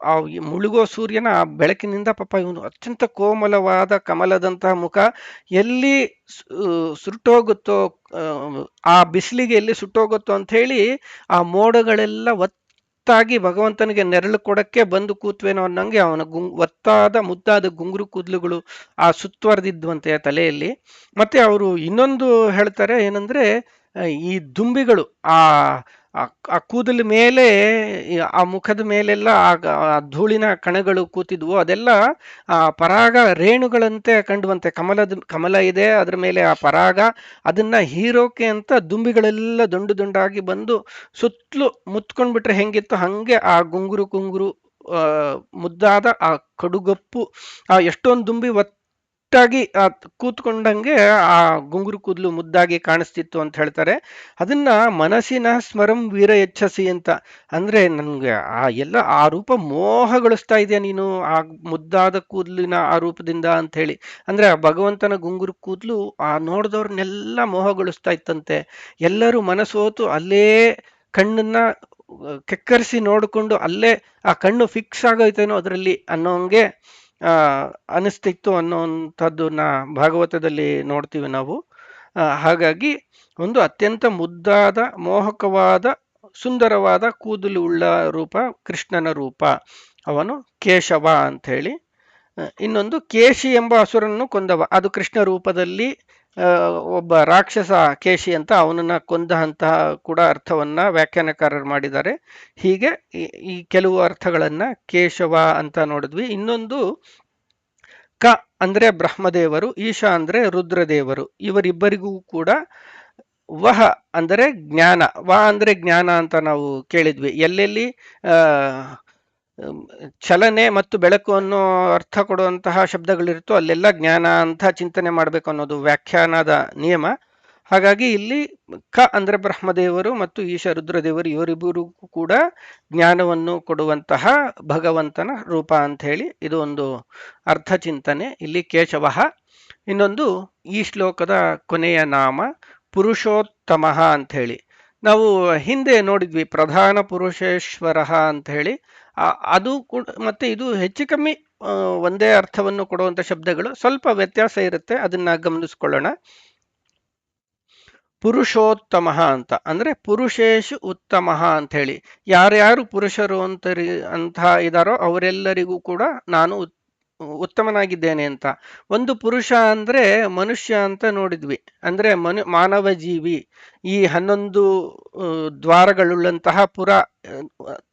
ಆ ಮುಳುಗೋ ಸೂರ್ಯನ ಆ ಬೆಳಕಿನಿಂದ ಪಾಪ ಇವನು ಅತ್ಯಂತ ಕೋಮಲವಾದ ಕಮಲದಂತಹ ಮುಖ ಎಲ್ಲಿ ಸುಟ್ಟೋಗುತ್ತೋ, ಆ ಬಿಸಿಲಿಗೆ ಎಲ್ಲಿ ಸುಟ್ಟೋಗುತ್ತೋ ಅಂತ ಹೇಳಿ ಆ ಮೋಡಗಳೆಲ್ಲ ಒತ್ತಾಗಿ ಭಗವಂತನಿಗೆ ನೆರಳು ಕೊಡಕ್ಕೆ ಬಂದು ಕೂತ್ವೇನೋ ಅನ್ನಂಗೆ ಅವನ ಒತ್ತಾದ ಮುದ್ದಾದ ಗುಂಗುರು ಕೂದಲುಗಳು ಆ ಸುತ್ತುವರೆದಿದ್ವಂತೆ ತಲೆಯಲ್ಲಿ. ಮತ್ತೆ ಅವರು ಇನ್ನೊಂದು ಹೇಳ್ತಾರೆ ಏನಂದ್ರೆ, ಈ ದುಂಬಿಗಳು ಆ ಆ ಕೂದಲ ಮೇಲೆ ಆ ಮುಖದ ಮೇಲೆಲ್ಲ ಆ ಧೂಳಿನ ಕಣಗಳು ಕೂತಿದ್ವು, ಅದೆಲ್ಲ ಆ ಪರಾಗ ರೇಣುಗಳಂತೆ ಕಂಡುವಂತೆ. ಕಮಲ ಇದೆ, ಅದ್ರ ಮೇಲೆ ಆ ಪರಾಗ, ಅದನ್ನ ಹೀರೋಕೆ ಅಂತ ದುಂಬಿಗಳೆಲ್ಲ ದುಂಡಾಗಿ ಬಂದು ಸುತ್ತಲೂ ಮುತ್ಕೊಂಡ್ಬಿಟ್ರೆ ಹೆಂಗಿತ್ತು ಹಂಗೆ ಆ ಗುಂಗುರು ಮುದ್ದಾದ ಆ ಕಡುಗಪ್ಪು ಆ ಎಷ್ಟೊಂದು ದುಂಬಿ ಒಟ್ಟಾಗಿ ಕೂತ್ಕೊಂಡಂಗೆ ಆ ಗುಂಗುರು ಕೂದಲು ಮುದ್ದಾಗಿ ಕಾಣಿಸ್ತಿತ್ತು ಅಂತ ಹೇಳ್ತಾರೆ. ಅದನ್ನ ಮನಸ್ಸಿನ ಸ್ಮರಂ ವೀರ ಯಚ್ಛಸಿ ಅಂತ, ಅಂದ್ರೆ ನನ್ಗೆ ಆ ಎಲ್ಲ ಆ ರೂಪ ಮೋಹಗೊಳಿಸ್ತಾ ಇದೆಯಾ ನೀನು ಆ ಮುದ್ದಾದ ಕೂದಲಿನ ಆ ರೂಪದಿಂದ ಅಂತ ಹೇಳಿ. ಅಂದ್ರೆ ಆ ಭಗವಂತನ ಗುಂಗುರು ಕೂದಲು ಆ ನೋಡಿದವ್ರನ್ನೆಲ್ಲ ಮೋಹಗೊಳಿಸ್ತಾ ಇತ್ತಂತೆ. ಎಲ್ಲರೂ ಮನಸ್ಸೋತು ಅಲ್ಲೇ ಕಣ್ಣನ್ನ ಕೆಕ್ಕರಿಸಿ ನೋಡಿಕೊಂಡು ಅಲ್ಲೇ ಆ ಕಣ್ಣು ಫಿಕ್ಸ್ ಆಗೋಯ್ತೇನೋ ಅದರಲ್ಲಿ ಅನ್ನೋಂಗೆ ಅನಿಸ್ತಿತ್ತು ಅನ್ನೋಂಥದ್ದನ್ನ ಭಾಗವತದಲ್ಲಿ ನೋಡ್ತೀವಿ ನಾವು. ಹಾಗಾಗಿ ಒಂದು ಅತ್ಯಂತ ಮುದ್ದಾದ ಮೋಹಕವಾದ ಸುಂದರವಾದ ಕೂದಲು ಉಳ್ಳ ರೂಪ ಕೃಷ್ಣನ ರೂಪ, ಅವನು ಕೇಶವ ಅಂತ ಹೇಳಿ. ಇನ್ನೊಂದು ಕೇಶಿ ಎಂಬ ಅಸುರನ್ನು ಕೊಂದವ, ಅದು ಕೃಷ್ಣ ರೂಪದಲ್ಲಿ ಒಬ್ಬ ರಾಕ್ಷಸ ಕೇಶಿ ಅಂತ, ಅವನನ್ನ ಕೊಂದಂತಹ ಕೂಡ ಅರ್ಥವನ್ನ ವ್ಯಾಖ್ಯಾನಕಾರರು ಮಾಡಿದ್ದಾರೆ. ಹೀಗೆ ಈ ಕೆಲವು ಅರ್ಥಗಳನ್ನ ಕೇಶವ ಅಂತ ನೋಡಿದ್ವಿ. ಇನ್ನೊಂದು ಕ ಅಂದ್ರೆ ಬ್ರಹ್ಮದೇವರು, ಈಶ ಅಂದ್ರೆ ರುದ್ರದೇವರು, ಇವರಿಬ್ಬರಿಗೂ ಕೂಡ ವಹ ಅಂದರೆ ಜ್ಞಾನ, ಅಂದ್ರೆ ಜ್ಞಾನ ಅಂತ ನಾವು ಕೇಳಿದ್ವಿ. ಎಲ್ಲೆಲ್ಲಿ ಚಲನೆ ಮತ್ತು ಬೆಳಕು ಅನ್ನೋ ಅರ್ಥ ಕೊಡುವಂತಹ ಶಬ್ದಗಳಿರುತ್ತೋ ಅಲ್ಲೆಲ್ಲ ಜ್ಞಾನ ಅಂತ ಚಿಂತನೆ ಮಾಡಬೇಕು ಅನ್ನೋದು ವ್ಯಾಖ್ಯಾನದ ನಿಯಮ. ಹಾಗಾಗಿ ಇಲ್ಲಿ ಕ ಅಂದ್ರೆ ಬ್ರಹ್ಮದೇವರು ಮತ್ತು ಈಶ ರುದ್ರದೇವರು ಇವರಿಬ್ಬರು ಕೂಡ ಜ್ಞಾನವನ್ನು ಕೊಡುವಂತಹ ಭಗವಂತನ ರೂಪ ಅಂತ ಹೇಳಿ ಇದು ಒಂದು ಅರ್ಥ ಚಿಂತನೆ ಇಲ್ಲಿ ಕೇಶವ. ಇನ್ನೊಂದು ಈ ಶ್ಲೋಕದ ಕೊನೆಯ ನಾಮ ಪುರುಷೋತ್ತಮ ಅಂತ ಹೇಳಿ. ನಾವು ಹಿಂದೆ ನೋಡಿದ್ವಿ ಪ್ರಧಾನ ಪುರುಷೇಶ್ವರ ಅಂತ ಹೇಳಿ. ಅದು ಕೂಡ ಮತ್ತೆ ಇದು ಹೆಚ್ಚು ಕಮ್ಮಿ ಒಂದೇ ಅರ್ಥವನ್ನು ಕೊಡುವಂತ ಶಬ್ದಗಳು, ಸ್ವಲ್ಪ ವ್ಯತ್ಯಾಸ ಇರುತ್ತೆ, ಅದನ್ನ ಗಮನಿಸ್ಕೊಳ್ಳೋಣ. ಪುರುಷೋತ್ತಮ ಅಂತ ಅಂದ್ರೆ ಪುರುಷೇಶು ಉತ್ತಮ ಅಂತ ಹೇಳಿ, ಯಾರ್ಯಾರು ಪುರುಷರು ಅಂತ ಇದಾರೋ ಅವರೆಲ್ಲರಿಗೂ ಕೂಡ ನಾನು ಉತ್ತಮನಾಗಿದ್ದೇನೆ ಅಂತ. ಒಂದು ಪುರುಷ ಅಂದ್ರೆ ಮನುಷ್ಯ ಅಂತ ನೋಡಿದ್ವಿ, ಅಂದ್ರೆ ಮಾನವ ಜೀವಿ, ಈ 11 ದ್ವಾರಗಳುಳ್ಳಂತಹ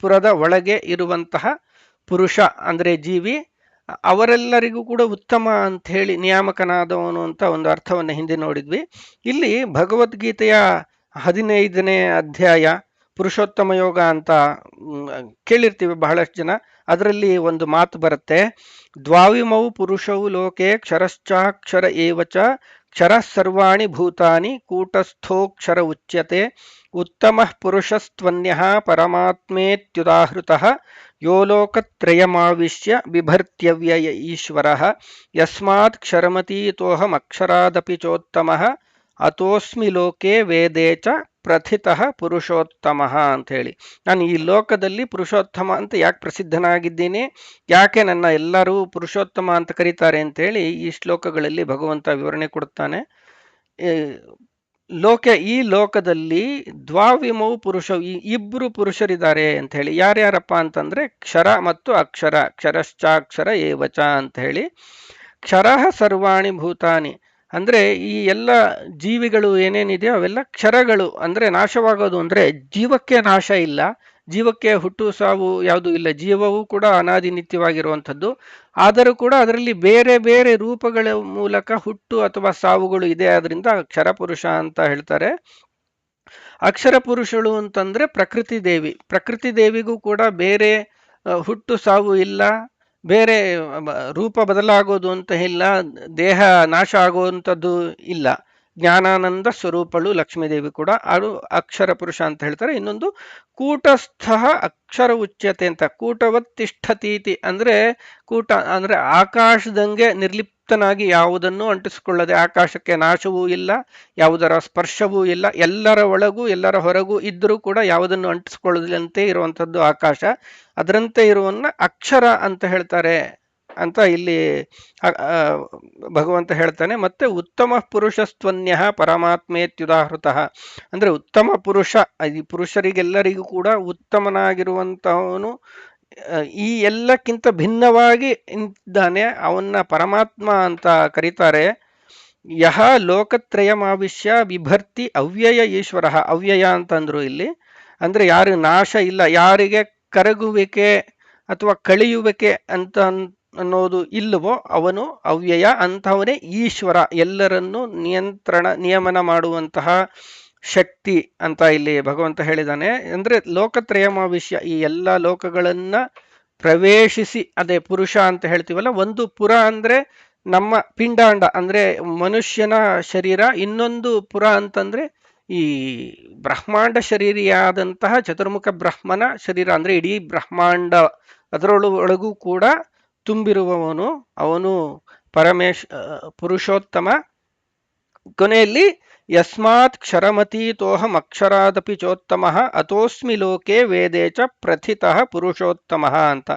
ಪುರದ ಒಳಗೆ ಇರುವಂತಹ ಪುರುಷ ಅಂದ್ರೆ ಜೀವಿ, ಅವರೆಲ್ಲರಿಗೂ ಕೂಡ ಉತ್ತಮ ಅಂತ ಹೇಳಿ ನಿಯಾಮಕನಾದವನು ಅಂತ ಒಂದು ಅರ್ಥವನ್ನು ಹಿಂದೆ ನೋಡಿದ್ವಿ. ಇಲ್ಲಿ ಭಗವದ್ಗೀತೆಯ 15ನೇ ಅಧ್ಯಾಯ ಪುರುಷೋತ್ತಮ ಯೋಗ ಅಂತ ಕೇಳಿರ್ತೀವಿ ಬಹಳಷ್ಟು ಜನ. ಅದರಲ್ಲಿ ಒಂದು ಮಾತು ಬರುತ್ತೆ, ದ್ವಾವಿಮೌ ಪುರುಷೌ ಲೋಕೆ ಕ್ಷರಶ್ಚಾಕ್ಷರ ಏವಚ ಕ್ಷರ ಸರ್ವಾಣಿ ಭೂತಾನಿ ಕೂಟಸ್ಥೋಕ್ಷರ ಉಚ್ಯತೆ ಉತ್ತಮ ಪುರುಷಸ್ತ್ವನ್ಯಃ ಪರಮಾತ್ಮೇತ್ಯುದಾಹೃತಃ ಯೋ ಲೋಕತ್ರಯಮಾವಿಶ್ಯ ಬಿಭರ್ತ್ಯವ್ಯಯ ಈಶ್ವರಃ ಯಸ್ಮಾತ್ ಕ್ಷರಮತೀತೋಹಮಕ್ಷರಾದಪಿ ಚೋತ್ತಮಃ ಅತೋಸ್ಮಿ ಲೋಕೆ ವೇದೇ ಚ ಪ್ರಥಿತಃ ಪುರುಷೋತ್ತಮ ಅಂತ ಹೇಳಿ. ನಾನು ಈ ಲೋಕದಲ್ಲಿ ಪುರುಷೋತ್ತಮ ಅಂತ ಯಾಕೆ ಪ್ರಸಿದ್ಧನಾಗಿದ್ದೀನಿ, ಯಾಕೆ ನನ್ನ ಎಲ್ಲರೂ ಪುರುಷೋತ್ತಮ ಅಂತ ಕರೀತಾರೆ ಅಂತೇಳಿ ಈ ಶ್ಲೋಕಗಳಲ್ಲಿ ಭಗವಂತ ವಿವರಣೆ ಕೊಡುತ್ತಾನೆ. ಈ ಲೋಕದಲ್ಲಿ ದ್ವಾವಿಮೌ ಪುರುಷ, ಇಬ್ರು ಪುರುಷರಿದ್ದಾರೆ ಅಂತ ಹೇಳಿ. ಯಾರ್ಯಾರಪ್ಪ ಅಂತಂದ್ರೆ ಕ್ಷರ ಮತ್ತು ಅಕ್ಷರ, ಕ್ಷರಶ್ಚಾಕ್ಷರ ಏವಚ ಅಂತ ಹೇಳಿ. ಕ್ಷರಃ ಸರ್ವಾಣಿ ಭೂತಾನಿ ಅಂದ್ರೆ ಈ ಎಲ್ಲ ಜೀವಿಗಳು ಏನೇನಿದೆಯೋ ಅವೆಲ್ಲ ಕ್ಷರಗಳು, ಅಂದ್ರೆ ನಾಶವಾಗೋದು. ಅಂದ್ರೆ ಜೀವಕ್ಕೆ ನಾಶ ಇಲ್ಲ, ಜೀವಕ್ಕೆ ಹುಟ್ಟು ಸಾವು ಯಾವುದೂ ಇಲ್ಲ. ಜೀವವೂ ಕೂಡ ಅನಾದಿ ನಿತ್ಯವಾಗಿರುವಂಥದ್ದು. ಆದರೂ ಕೂಡ ಅದರಲ್ಲಿ ಬೇರೆ ಬೇರೆ ರೂಪಗಳ ಮೂಲಕ ಹುಟ್ಟು ಅಥವಾ ಸಾವುಗಳು ಇದೆ. ಆದ್ರಿಂದ ಅಕ್ಷರ ಪುರುಷ ಅಂತ ಹೇಳ್ತಾರೆ. ಅಕ್ಷರ ಪುರುಷಳು ಅಂತಂದ್ರೆ ಪ್ರಕೃತಿ ದೇವಿ. ಪ್ರಕೃತಿ ದೇವಿಗೂ ಕೂಡ ಬೇರೆ ಹುಟ್ಟು ಸಾವು ಇಲ್ಲ, ಬೇರೆ ರೂಪ ಬದಲಾಗೋದು ಅಂತ ಇಲ್ಲ, ದೇಹ ನಾಶ ಆಗುವಂಥದ್ದು ಇಲ್ಲ. ಜ್ಞಾನಾನಂದ ಸ್ವರೂಪಳು ಲಕ್ಷ್ಮೀದೇವಿ ಕೂಡ, ಅದು ಅಕ್ಷರ ಪುರುಷ ಅಂತ ಹೇಳ್ತಾರೆ. ಇನ್ನೊಂದು ಕೂಟಸ್ಥ ಅಕ್ಷರ ಉಚ್ಯತೆ ಅಂತ. ಕೂಟವತ್ ತಿಷ್ಠತೀತಿ ಅಂದ್ರೆ ಕೂಟ ಅಂದ್ರೆ ಆಕಾಶದಂಗೆ ನಿರ್ಲಿಪ್ತನಾಗಿ ಯಾವುದನ್ನು ಅಂಟಿಸಿಕೊಳ್ಳದೆ, ಆಕಾಶಕ್ಕೆ ನಾಶವೂ ಇಲ್ಲ, ಯಾವುದರ ಸ್ಪರ್ಶವೂ ಇಲ್ಲ, ಎಲ್ಲರ ಒಳಗೂ ಎಲ್ಲರ ಹೊರಗೂ ಇದ್ದರೂ ಕೂಡ ಯಾವುದನ್ನು ಅಂಟಿಸಿಕೊಳ್ಳದಂತೆ ಇರುವಂಥದ್ದು ಆಕಾಶ. ಅದರಂತೆ ಇರುವನ್ನ ಅಕ್ಷರ ಅಂತ ಹೇಳ್ತಾರೆ ಅಂತ ಇಲ್ಲಿ ಭಗವಂತ ಹೇಳ್ತಾನೆ. ಮತ್ತೆ ಉತ್ತಮ ಪುರುಷಸ್ತ್ವನ್ಯ ಪರಮಾತ್ಮೇತ್ಯುದಾಹೃತ ಅಂದ್ರೆ ಉತ್ತಮ ಪುರುಷ, ಈ ಪುರುಷರಿಗೆಲ್ಲರಿಗೂ ಕೂಡ ಉತ್ತಮನಾಗಿರುವಂತಹವನು ಈ ಎಲ್ಲಕ್ಕಿಂತ ಭಿನ್ನವಾಗಿ ಇದ್ದಾನೆ, ಅವನ್ನ ಪರಮಾತ್ಮ ಅಂತ ಕರೀತಾರೆ. ಯಹ ಲೋಕತ್ರಯಮಾವಿಶ್ಯ ಬಿಭರ್ತಿ ಅವ್ಯಯ ಈಶ್ವರ. ಅವ್ಯಯ ಅಂತಂದ್ರು ಇಲ್ಲಿ ಅಂದ್ರೆ ಯಾರು ನಾಶ ಇಲ್ಲ, ಯಾರಿಗೆ ಕರಗುವಿಕೆ ಅಥವಾ ಕಳಿಯುವಿಕೆ ಅಂತ ಅನ್ನೋದು ಇಲ್ಲವೋ ಅವನು ಅವ್ಯಯ, ಅಂತಹವನೇ ಈಶ್ವರ, ಎಲ್ಲರನ್ನೂ ನಿಯಮನ ಮಾಡುವಂತಹ ಶಕ್ತಿ ಅಂತ ಇಲ್ಲಿ ಭಗವಂತ ಹೇಳಿದಾನೆ. ಅಂದ್ರೆ ಲೋಕತ್ರಯಮಾವಿಶ್ಯ, ಈ ಎಲ್ಲ ಲೋಕಗಳನ್ನ ಪ್ರವೇಶಿಸಿ, ಅದೇ ಪುರುಷ ಅಂತ ಹೇಳ್ತೀವಲ್ಲ. ಒಂದು ಪುರ ಅಂದ್ರೆ ನಮ್ಮ ಪಿಂಡಾಂಡ ಅಂದ್ರೆ ಮನುಷ್ಯನ ಶರೀರ, ಇನ್ನೊಂದು ಪುರ ಅಂತಂದ್ರೆ ಈ ಬ್ರಹ್ಮಾಂಡ ಶರೀರಿಯಾದಂತಹ ಚತುರ್ಮುಖ ಬ್ರಹ್ಮನ ಶರೀರ, ಅಂದ್ರೆ ಇಡೀ ಬ್ರಹ್ಮಾಂಡ ಅದರೊಳಗೂ ಕೂಡ ತುಂಬಿರುವವನು ಅವನು ಪುರುಷೋತ್ತಮ. ಕೊನೆಯಲ್ಲಿ ಯಸ್ಮಾತ್ ಕ್ಷರಮತೀತೋಹಂ ಅಕ್ಷರಾದಪಿ ಚೋತ್ತಮ ಅತೋಸ್ಮಿ ಲೋಕೆ ವೇದೇ ಚ ಪ್ರಥಿತಃ ಪುರುಷೋತ್ತಮ ಅಂತ.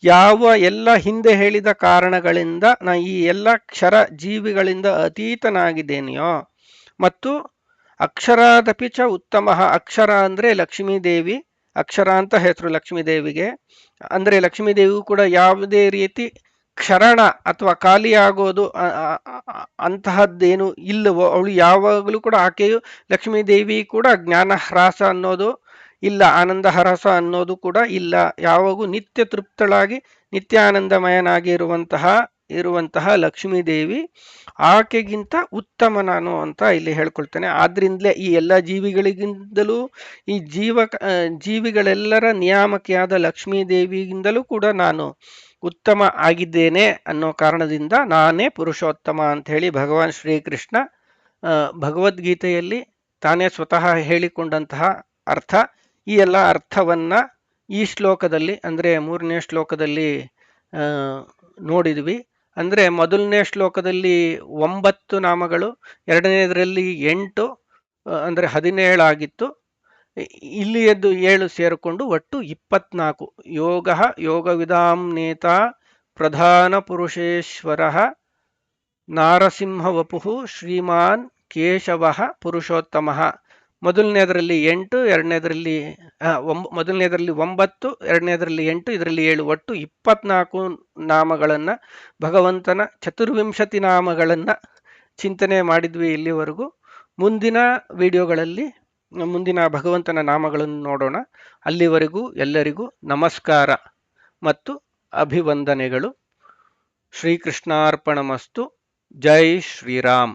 ಯಾವ ಎಲ್ಲ ಹಿಂದೆ ಹೇಳಿದ ಕಾರಣಗಳಿಂದ ನಾ ಈ ಎಲ್ಲ ಕ್ಷರ ಜೀವಿಗಳಿಂದ ಅತೀತನಾಗಿದ್ದೇನೆಯೋ, ಮತ್ತು ಅಕ್ಷರಾದಪಿ ಚ ಉತ್ತಮ. ಅಕ್ಷರ ಅಂದ್ರೆ ಲಕ್ಷ್ಮೀದೇವಿ, ಅಕ್ಷರ ಅಂತ ಹೆಸರು ಲಕ್ಷ್ಮೀದೇವಿಗೆ. ಅಂದ್ರೆ ಲಕ್ಷ್ಮೀದೇವಿಗೂ ಕೂಡ ಯಾವುದೇ ರೀತಿ ಕ್ಷರಣ ಅಥವಾ ಖಾಲಿಯಾಗೋದು ಅಂತಹದ್ದೇನು ಇಲ್ಲವೋ, ಅವಳು ಯಾವಾಗಲೂ ಕೂಡ, ಆಕೆಯು ಲಕ್ಷ್ಮೀದೇವಿ ಕೂಡ ಜ್ಞಾನ ಹ್ರಾಸ ಅನ್ನೋದು ಇಲ್ಲ, ಆನಂದ ಹರಸ ಅನ್ನೋದು ಕೂಡ ಇಲ್ಲ. ಯಾವಾಗೂ ನಿತ್ಯ ತೃಪ್ತಳಾಗಿ ನಿತ್ಯಾನಂದಮಯನಾಗಿ ಇರುವಂತಹ ಲಕ್ಷ್ಮೀದೇವಿ, ಆಕೆಗಿಂತ ಉತ್ತಮ ನಾನು ಅಂತ ಇಲ್ಲಿ ಹೇಳ್ಕೊಳ್ತೇನೆ. ಆದ್ರಿಂದಲೇ ಈ ಎಲ್ಲ ಜೀವಿಗಳಿಗಿಂತಲೂ, ಈ ಜೀವಿಗಳೆಲ್ಲರ ನಿಯಾಮಕಿಯಾದ ಲಕ್ಷ್ಮೀದೇವಿಗಿಂತಲೂ ಕೂಡ ನಾನು ಉತ್ತಮ ಆಗಿದ್ದೇನೆ ಅನ್ನೋ ಕಾರಣದಿಂದ ನಾನೇ ಪುರುಷೋತ್ತಮ ಅಂತ ಹೇಳಿ ಭಗವಾನ್ ಶ್ರೀಕೃಷ್ಣ ಭಗವದ್ಗೀತೆಯಲ್ಲಿ ತಾನೇ ಸ್ವತಃ ಹೇಳಿಕೊಂಡಂತಹ ಅರ್ಥ. ಈ ಎಲ್ಲ ಅರ್ಥವನ್ನ ಈ ಶ್ಲೋಕದಲ್ಲಿ ಅಂದ್ರೆ 3ನೇ ಶ್ಲೋಕದಲ್ಲಿ ನೋಡಿದ್ವಿ. ಅಂದ್ರೆ ಮೊದಲನೇ ಶ್ಲೋಕದಲ್ಲಿ 9 ನಾಮಗಳು, 2ನೇದರಲ್ಲಿ 8 ಅಂದ್ರೆ 17 ಆಗಿತ್ತು. ಇಲ್ಲಿ ಎದ್ದು 7 ಸೇರಿಕೊಂಡು ಒಟ್ಟು 24. ಯೋಗ ಯೋಗವಿದಾಂ ನೇತ ಪ್ರಧಾನ ಪುರುಷೇಶ್ವರ ನಾರಸಿಂಹ ವಪು ಶ್ರೀಮಾನ್ ಕೇಶವ ಪುರುಷೋತ್ತಮ. ಮೊದಲನೇದರಲ್ಲಿ 8, ಮೊದಲನೇದರಲ್ಲಿ 9, 2ನೇದರಲ್ಲಿ 8, ಇದರಲ್ಲಿ 7, ಒಟ್ಟು 24 ನಾಮಗಳನ್ನ, ಭಗವಂತನ 24 ನಾಮಗಳನ್ನ ಚಿಂತನೆ ಮಾಡಿದ್ವಿ ಇಲ್ಲಿವರೆಗೂ. ಮುಂದಿನ ವಿಡಿಯೋಗಳಲ್ಲಿ ಮುಂದಿನ ಭಗವಂತನ ನಾಮಗಳನ್ನು ನೋಡೋಣ. ಅಲ್ಲಿವರೆಗೂ ಎಲ್ಲರಿಗೂ ನಮಸ್ಕಾರ ಮತ್ತು ಅಭಿವಂದನೆಗಳು. ಶ್ರೀಕೃಷ್ಣಾರ್ಪಣಮಸ್ತು. ಜೈ ಶ್ರೀರಾಮ್.